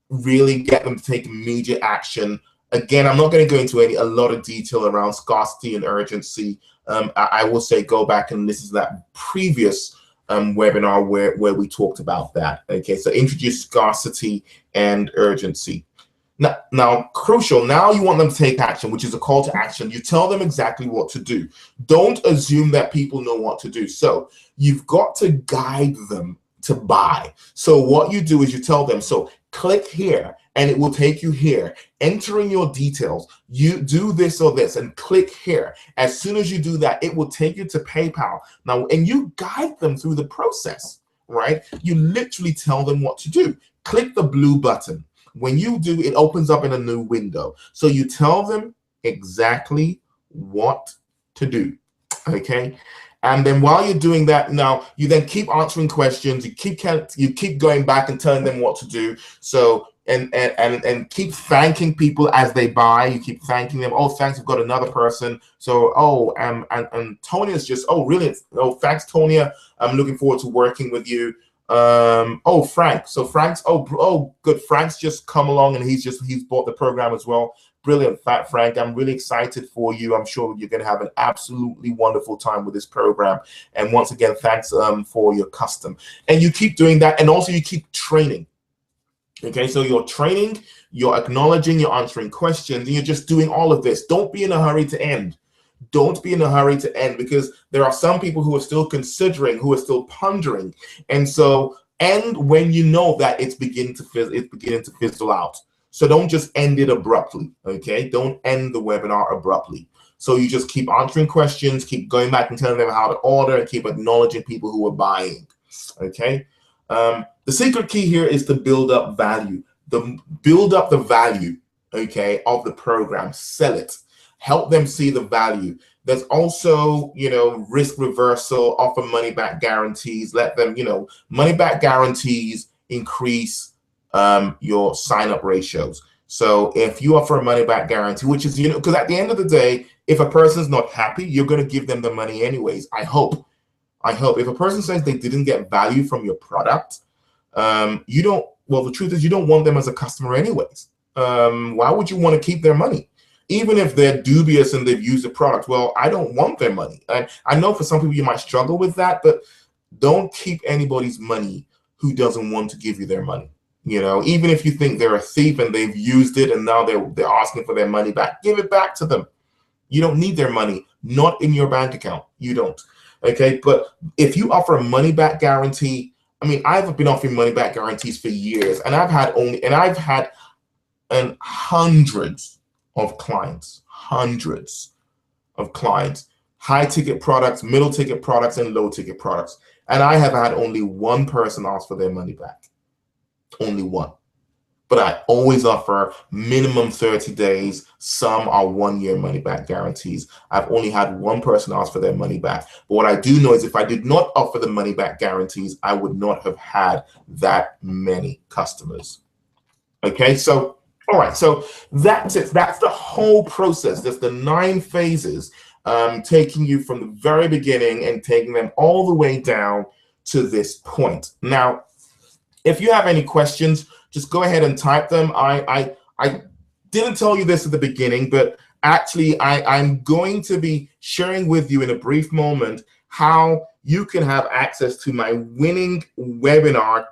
Speaker 1: really get them to take immediate action. Again, I'm not going to go into a lot of detail around scarcity and urgency. I will say go back and listen to that previous webinar where we talked about that. Okay, so introduce scarcity and urgency. Now, crucial, now you want them to take action, which is a call to action. You tell them exactly what to do. Don't assume that people know what to do. So you've got to guide them to buy. So what you do is you tell them, so click here and it will take you here. Enter in your details. You do this or this and click here. As soon as you do that, it will take you to PayPal. Now, and you guide them through the process, right? You literally tell them what to do. Click the blue button. When you do, it opens up in a new window. So you tell them exactly what to do, okay? And then while you're doing that, now you then keep answering questions. You keep going back and telling them what to do. So and keep thanking people as they buy. You keep thanking them. Oh, thanks, we've got another person. So and Tonia's just, oh really? Oh, thanks, Tonia. I'm looking forward to working with you. Oh, Frank. So Frank's, oh good. Frank's just come along and he's bought the program as well. Brilliant, Frank. I'm really excited for you. I'm sure you're going to have an absolutely wonderful time with this program. And once again, thanks for your custom. And you keep doing that, and also you keep training. Okay, so you're training, you're acknowledging, you're answering questions, and you're just doing all of this. Don't be in a hurry to end. Don't be in a hurry to end, because there are some people who are still considering, who are still pondering. And so end when you know that it's beginning to fizzle out. So don't just end it abruptly, okay? Don't end the webinar abruptly. So you just keep answering questions, keep going back and telling them how to order, and keep acknowledging people who are buying, okay? The secret key here is to build up value. Build up the value, okay, of the program. Sell it. Help them see the value. There's also, risk reversal, offer money back guarantees. Let them, money back guarantees increase your sign-up ratios. So if you offer a money-back guarantee, which is, because at the end of the day, if a person's not happy, you're going to give them the money anyways. I hope. If a person says they didn't get value from your product, the truth is you don't want them as a customer anyways. Why would you want to keep their money? Even if they're dubious and they've used the product, well, I don't want their money. And I know for some people you might struggle with that, but don't keep anybody's money who doesn't want to give you their money. Even if you think they're a thief and they've used it and now they're asking for their money back, give it back to them. You don't need their money, not in your bank account. You don't. Okay, but if you offer a money back guarantee, I've been offering money back guarantees for years, and I've had hundreds of clients, high ticket products, middle ticket products, and low ticket products. And I have had only one person ask for their money back. Only one. But I always offer minimum 30 days. Some are 1 year money back guarantees. I've only had one person ask for their money back. But what I do know is if I did not offer the money back guarantees, I would not have had that many customers. Okay, so, all right, so that's it. That's the whole process. That's the 9 phases, taking you from the very beginning and taking them all the way down to this point. Now, if you have any questions, just go ahead and type them. I didn't tell you this at the beginning, but actually I'm going to be sharing with you in a brief moment how you can have access to my winning webinar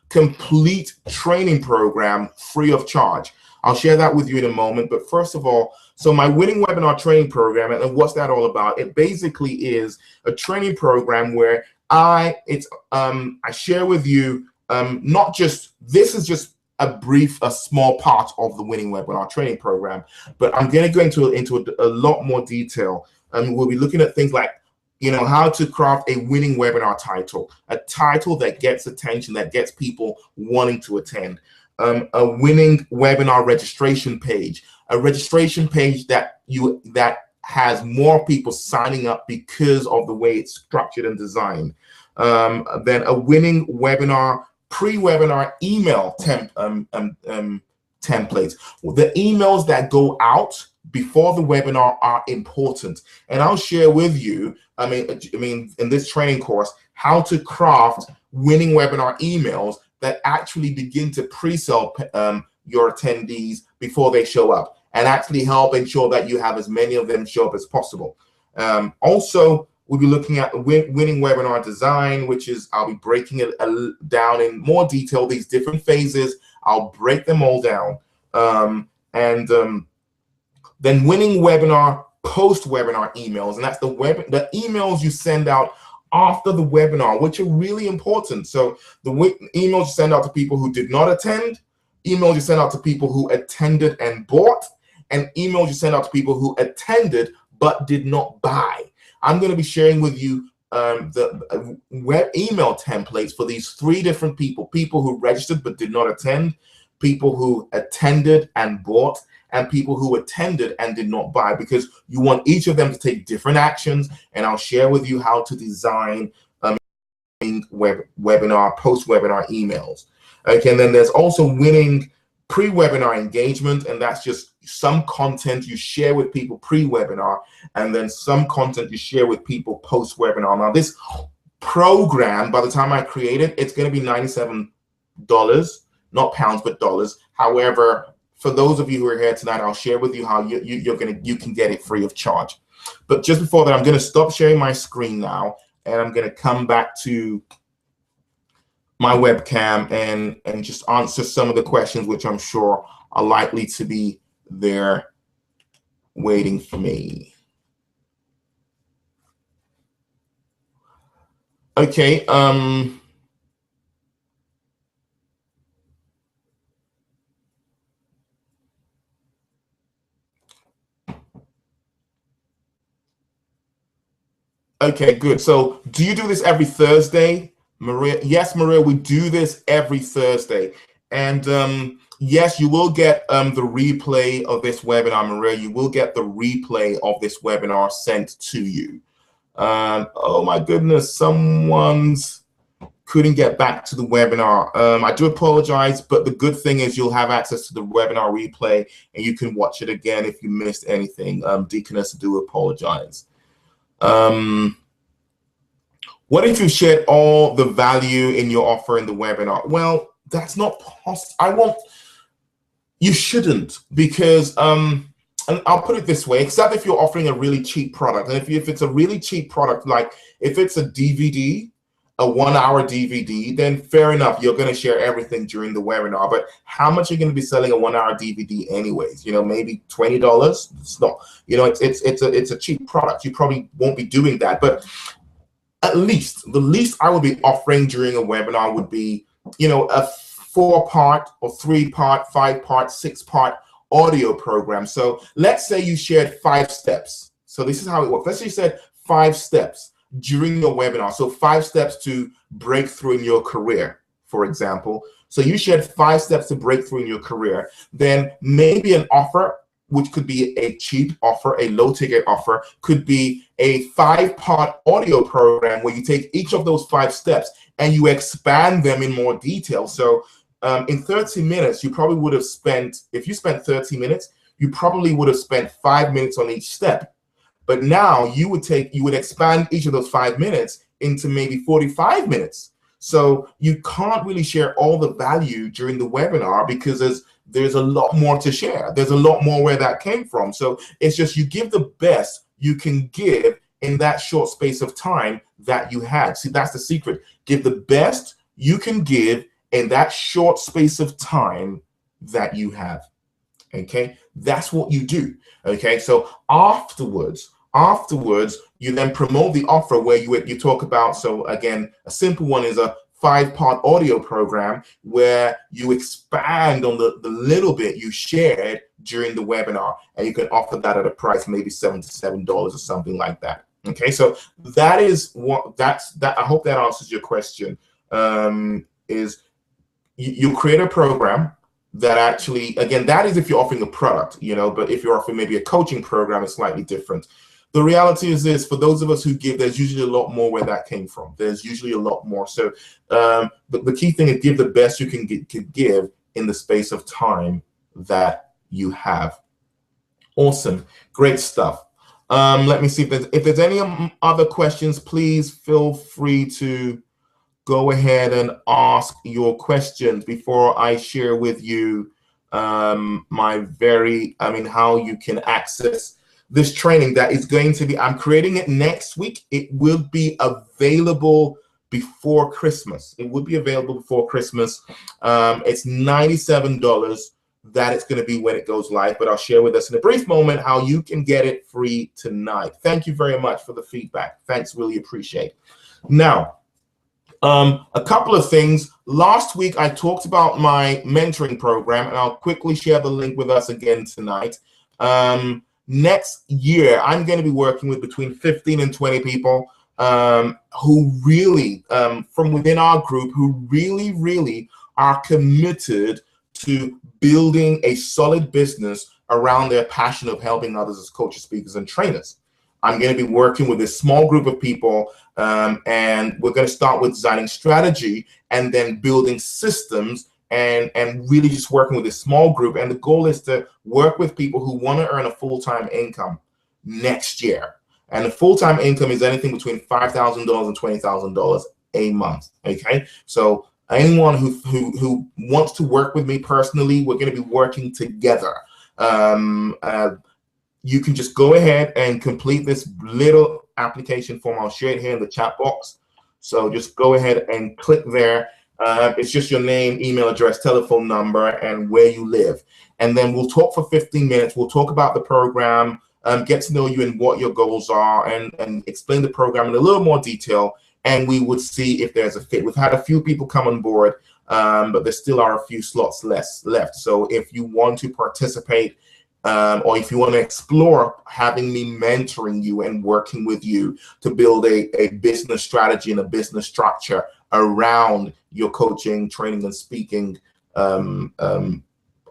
Speaker 1: complete training program free of charge. I'll share that with you in a moment. But first of all, so my winning webinar training program, and what's that all about? It basically is a training program where I share with you not just, this is just a small part of the winning webinar training program, but I'm going to go into a lot more detail. We'll be looking at things like, how to craft a winning webinar title, a title that gets attention, that gets people wanting to attend, a winning webinar registration page, a registration page that has more people signing up because of the way it's structured and designed. Then a winning webinar pre-webinar email templates. The emails that go out before the webinar are important, and I'll share with you, in this training course, how to craft winning webinar emails that actually begin to pre-sell your attendees before they show up, and actually help ensure that you have as many of them show up as possible. Also, we'll be looking at the winning webinar design, which is, I'll be breaking it down in more detail, these different phases. I'll break them all down. Then winning webinar post-webinar emails, and that's the emails you send out after the webinar, which are really important. So the emails you send out to people who did not attend, emails you send out to people who attended and bought, and emails you send out to people who attended but did not buy. I'm going to be sharing with you the web email templates for these 3 different people: people who registered but did not attend, people who attended and bought, and people who attended and did not buy, because you want each of them to take different actions, and I'll share with you how to design webinar, post-webinar emails. Okay, and then there's also winning pre-webinar engagement, and that's just some content you share with people pre-webinar, and then some content you share with people post-webinar. Now, this program, by the time I create it, it's going to be $97, not pounds, but dollars. However, for those of you who are here tonight, I'll share with you how you can get it free of charge. But just before that, I'm going to stop sharing my screen now, and I'm going to come back to my webcam and just answer some of the questions which I'm sure are likely to be there waiting for me. Okay. Okay, good. So do you do this every Thursday, Maria? Yes, Maria, we do this every Thursday. And yes, you will get the replay of this webinar, Maria. You will get the replay of this webinar sent to you. Oh my goodness, someone's couldn't get back to the webinar. I do apologize, but the good thing is you'll have access to the webinar replay and you can watch it again if you missed anything. Deaconess, I do apologize. What if you shared all the value in your offer in the webinar? Well, that's not possible. You shouldn't, because and I'll put it this way, except if you're offering a really cheap product. And if it's a really cheap product, like if it's a DVD, a 1-hour DVD, then fair enough, you're going to share everything during the webinar. But how much are you going to be selling a 1-hour DVD anyways? You know, maybe $20. It's not, you know, it's a cheap product. You probably won't be doing that. But at least the least I would be offering during a webinar would be, you know, a 4-part or 3-part, 5-part, 6-part audio program. So let's say you shared 5 steps. So this is how it works. Let's say you said 5 steps during your webinar. So 5 steps to break through in your career, for example. So you shared 5 steps to break through in your career. Then maybe an offer, which could be a cheap offer, a low ticket offer, could be a 5-part audio program where you take each of those 5 steps and you expand them in more detail. So in 30 minutes, you probably would have spent, if you spent 30 minutes, you probably would have spent 5 minutes on each step. But now you would expand each of those 5 minutes into maybe 45 minutes. So you can't really share all the value during the webinar because there's a lot more to share. There's a lot more where that came from. So it's just you give the best you can give in that short space of time that you had. See, that's the secret. Give the best you can give in that short space of time that you have. Okay, that's what you do. Okay, so afterwards, you then promote the offer where you talk about, so again, a simple one is a 5-part audio program where you expand on the little bit you shared during the webinar, and you can offer that at a price maybe $77 or something like that. Okay, so that is what that. I hope that answers your question. Is you create a program that actually, again, that is if you're offering a product, you know, but if you're offering maybe a coaching program, it's slightly different. The reality is this, for those of us who give, there's usually a lot more where that came from. There's usually a lot more. So the key thing is give the best you can give in the space of time that you have. Awesome. Great stuff. Let me see if there's any other questions, please feel free to go ahead and ask your questions before I share with you how you can access this training that is going to be, I'm creating it next week. It will be available before Christmas. It will be available before Christmas. It's $97 that it's going to be when it goes live, but I'll share with us in a brief moment how you can get it free tonight. Thank you very much for the feedback. Thanks, really appreciate it. Now, a couple of things. Last week, I talked about my mentoring program, and I'll quickly share the link with us again tonight. Next year, I'm going to be working with between 15 and 20 people who really, from within our group, who really are committed to building a solid business around their passion of helping others as coaches, speakers, and trainers. I'm going to be working with a small group of people, and we're going to start with designing strategy and then building systems and really just working with a small group. And the goal is to work with people who want to earn a full-time income next year. And the full-time income is anything between $5,000 and $20,000 a month. Okay, so anyone who wants to work with me personally, we're going to be working together. You can just go ahead and complete this little application form. I'll share it here in the chat box. So just go ahead and click there. It's just your name, email address, telephone number, and where you live. And then we'll talk for 15 minutes. We'll talk about the program, get to know you and what your goals are, and explain the program in a little more detail. And we would see if there's a fit. We've had a few people come on board, but there still are a few slots left. So if you want to participate, or if you want to explore having me mentoring you and working with you to build a business strategy and a business structure around your coaching, training, and speaking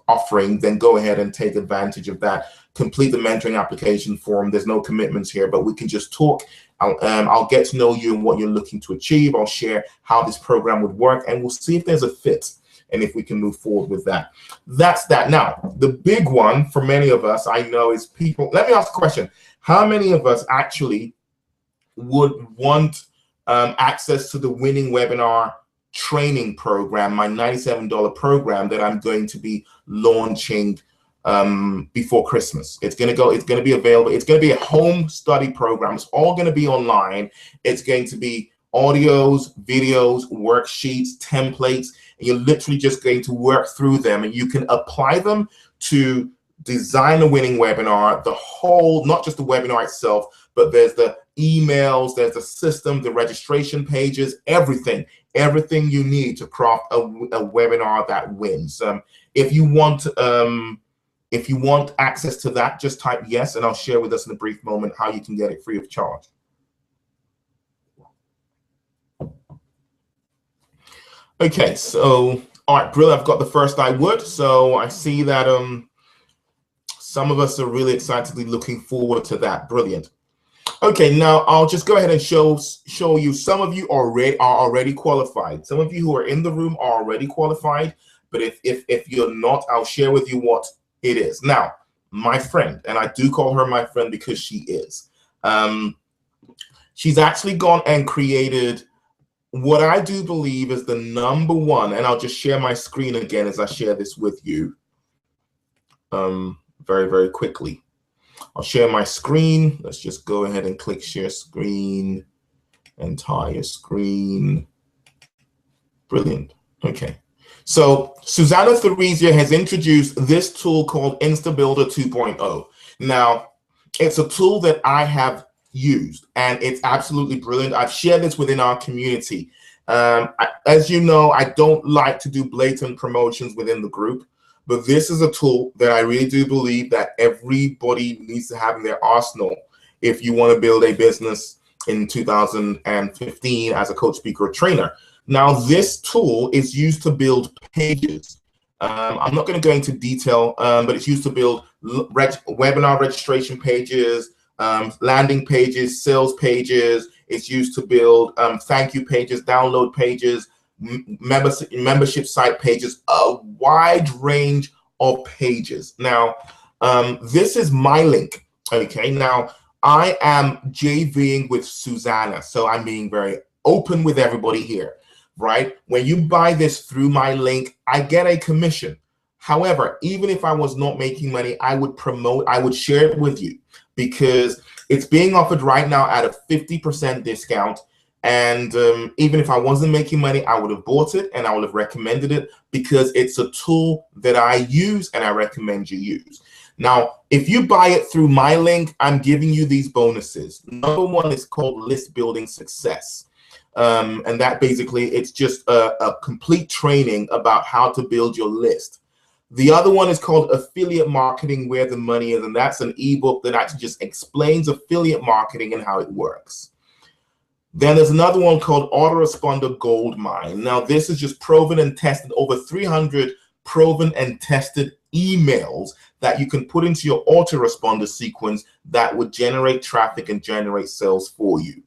Speaker 1: offering, then go ahead and take advantage of that. Complete the mentoring application form. There's no commitments here, but we can just talk. I'll get to know you and what you're looking to achieve. I'll share how this program would work, and we'll see if there's a fit and if we can move forward with that. That's that. Now, the big one for many of us, I know, is people. Let me ask a question. How many of us actually would want access to the winning webinar training program, my $97 program that I'm going to be launching before Christmas? It's going to be available. It's going to be a home study program. It's all going to be online. It's going to be audios, videos, worksheets, templates, and you're literally just going to work through them, and you can apply them to design a winning webinar, the whole, not just the webinar itself, but there's the emails, there's the system, the registration pages, everything you need to craft a webinar that wins. If you want access to that, just type yes, and I'll share with us in a brief moment how you can get it free of charge. Okay, so, all right, brilliant. I've got the first I would. So I see that some of us are really excitedly looking forward to that. Brilliant. Okay, now I'll just go ahead and show you. Some of you are already qualified. Some of you who are in the room are already qualified. But if you're not, I'll share with you what it is. Now, my friend, and I do call her my friend because she is. She's actually gone and created what I do believe is the #1, and I'll just share my screen again as I share this with you very quickly. I'll share my screen. Let's just go ahead and click share screen, entire screen. Brilliant. Okay. So Susanne Theresia has introduced this tool called Instabuilder 2.0. Now, it's a tool that I have used, and it's absolutely brilliant. I've shared this within our community. As you know, I don't like to do blatant promotions within the group, but this is a tool that I really do believe that everybody needs to have in their arsenal if you want to build a business in 2015 as a coach, speaker, or trainer. Now, this tool is used to build pages. I'm not going to go into detail, but it's used to build webinar registration pages, landing pages, sales pages. It's used to build thank you pages, download pages, membership site pages, a wide range of pages. Now, this is my link. Okay, now I am JVing with Susanne, so I'm being very open with everybody here, right? When you buy this through my link, I get a commission. However, even if I was not making money, I would share it with you because it's being offered right now at a 50% discount. And even if I wasn't making money, I would have bought it and I would have recommended it because it's a tool that I use and I recommend you use. Now, if you buy it through my link, I'm giving you these bonuses. #1 is called List Building Success. And that basically, it's just a complete training about how to build your list. The other one is called Affiliate Marketing, Where the Money Is, and that's an ebook that actually just explains affiliate marketing and how it works. Then there's another one called Autoresponder Goldmine. Now, this is just proven and tested, over 300 proven and tested emails that you can put into your autoresponder sequence that would generate traffic and generate sales for you.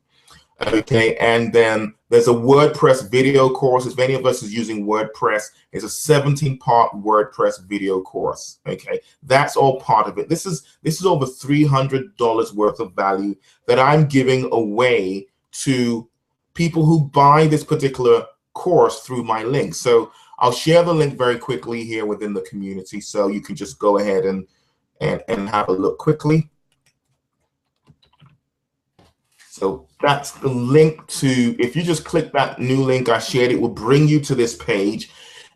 Speaker 1: Okay, and then there's a WordPress video course. If any of us is using WordPress, it's a 17-part WordPress video course. Okay, that's all part of it. This is over $300 worth of value that I'm giving away to people who buy this particular course through my link. So I'll share the link very quickly here within the community, so you can just go ahead and have a look quickly. So that's the link to, if you just click that new link I shared, it will bring you to this page,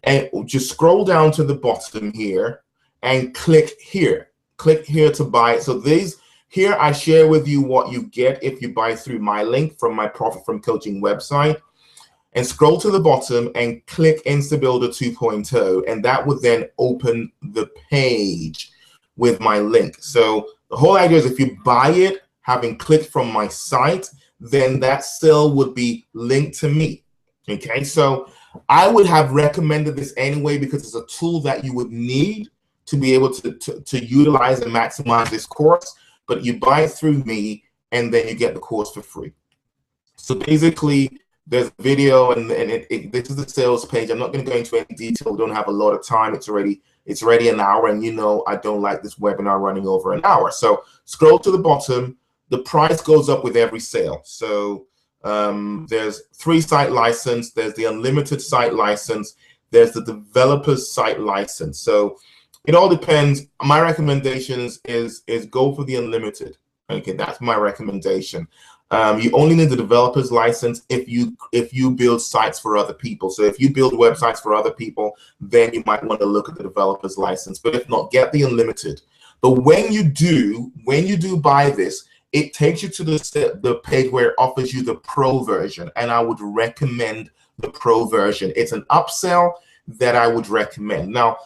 Speaker 1: and just scroll down to the bottom here and click here. Click here to buy it. So here I share with you what you get if you buy through my link from my Profit from Coaching website. And scroll to the bottom and click Instabuilder 2.0, and that would then open the page with my link. So the whole idea is if you buy it, having clicked from my site, then that sale would be linked to me. Okay, so I would have recommended this anyway because it's a tool that you would need to be able to utilize and maximize this course, but you buy it through me and then you get the course for free. So basically, there's a video, and this is the sales page. I'm not going to go into any detail. We don't have a lot of time. It's already an hour, and you know I don't like this webinar running over an hour. So scroll to the bottom. The price goes up with every sale. So there's 3 site license. There's the unlimited site license. There's the developer's site license. So it all depends. My recommendations is go for the unlimited. Okay, that's my recommendation. You only need the developer's license if you build sites for other people. So if you build websites for other people, then you might want to look at the developer's license. But if not, get the unlimited. But when you do buy this, it takes you to the page where it offers you the pro version, and I would recommend the pro version. It's an upsell that I would recommend. Now,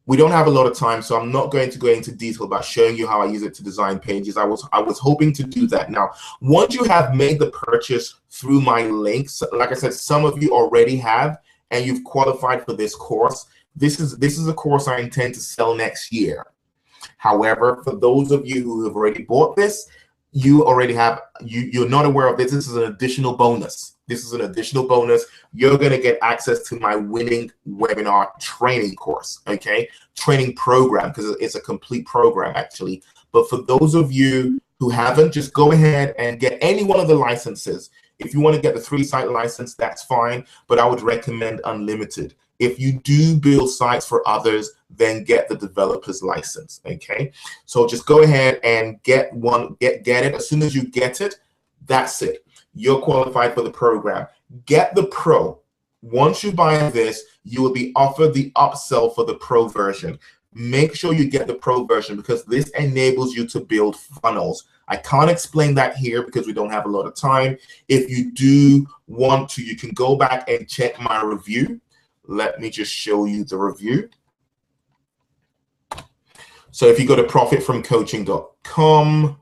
Speaker 1: we don't have a lot of time, so I'm not going to go into detail about showing you how I use it to design pages. I was hoping to do that. Now, once you have made the purchase through my links, like I said, some of you already have, and you've qualified for this course. This is a course I intend to sell next year. However, for those of you who have already bought this, you're not aware of this. This is an additional bonus. This is an additional bonus. You're going to get access to my winning webinar training course, okay? Training program, because it's a complete program, actually. But for those of you who haven't, just go ahead and get any one of the licenses. If you want to get the 3-site license, that's fine, but I would recommend unlimited. If you do build sites for others, then get the developer's license, okay? So just go ahead and get it. As soon as you get it, that's it. You're qualified for the program. Get the pro. Once you buy this, you will be offered the upsell for the pro version. Make sure you get the pro version because this enables you to build funnels. I can't explain that here because we don't have a lot of time. If you do want to, you can go back and check my review. Let me just show you the review. So if you go to profitfromcoaching.com,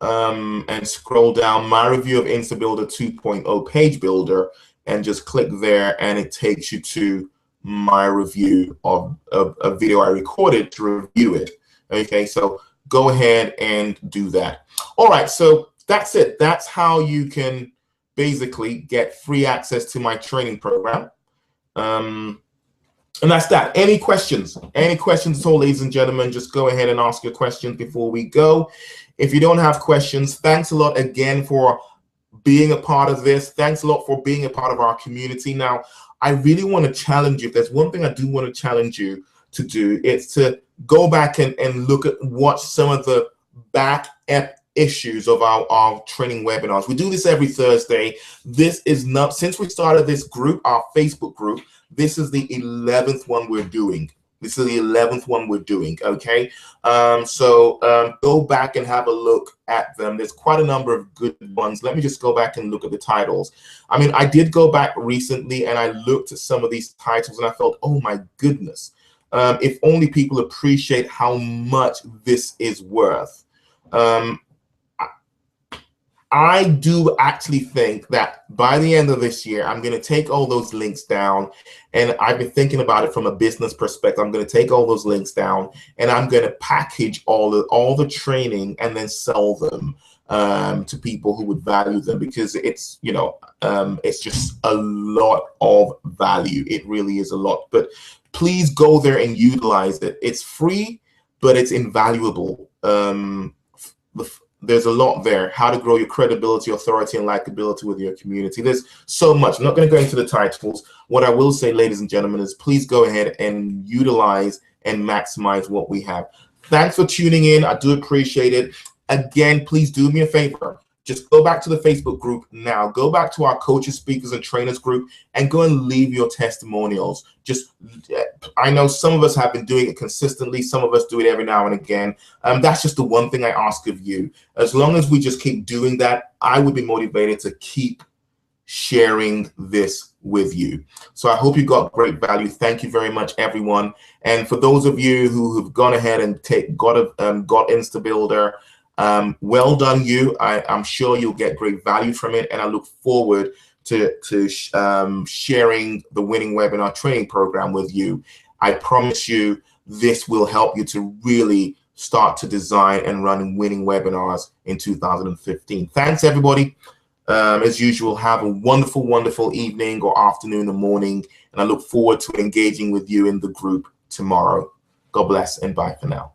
Speaker 1: and scroll down, my review of Instabuilder 2.0 page builder, and just click there, and it takes you to my review of a video I recorded to review it. Okay, so go ahead and do that. All right, so that's it. That's how you can basically get free access to my training program. And that's that. Any questions? Any questions at all, ladies and gentlemen? Just go ahead and ask your questions before we go. If you don't have questions, thanks a lot again for being a part of this. Thanks a lot for being a part of our community. Now, I really want to challenge you. If there's one thing I do want to challenge you to do, it's to go back and watch some of the back issues of our training webinars. We do this every Thursday. This is not, since we started this group, our Facebook group, this is the 11th one we're doing. This is the 11th one we're doing, okay? Go back and have a look at them. There's quite a number of good ones. Let me just go back and look at the titles. I mean, I did go back recently and I looked at some of these titles and I felt, oh my goodness, if only people appreciate how much this is worth. I do actually think that by the end of this year, I'm going to take all those links down, and I've been thinking about it from a business perspective. I'm going to take all those links down and I'm going to package all the training and then sell them to people who would value them, because it's, you know, it's just a lot of value. It really is a lot. But please go there and utilize it. It's free, but it's invaluable. There's a lot there. How to grow your credibility, authority, and likability with your community. There's so much. I'm not going to go into the titles. What I will say, ladies and gentlemen, is please go ahead and utilize and maximize what we have. Thanks for tuning in. I do appreciate it. Again, please do me a favor. Just go back to the Facebook group now. Go back to our coaches, speakers, and trainers group and go and leave your testimonials. I know some of us have been doing it consistently. Some of us do it every now and again. That's just the one thing I ask of you. As long as we just keep doing that, I would be motivated to keep sharing this with you. So I hope you got great value. Thank you very much, everyone. And for those of you who have gone ahead and got Instabuilder, well done you. I'm sure you'll get great value from it, and I look forward to sharing the winning webinar training program with you. I promise you this will help you to really start to design and run winning webinars in 2015. Thanks, everybody. As usual, have a wonderful, wonderful evening or afternoon or morning, and I look forward to engaging with you in the group tomorrow. God bless and bye for now.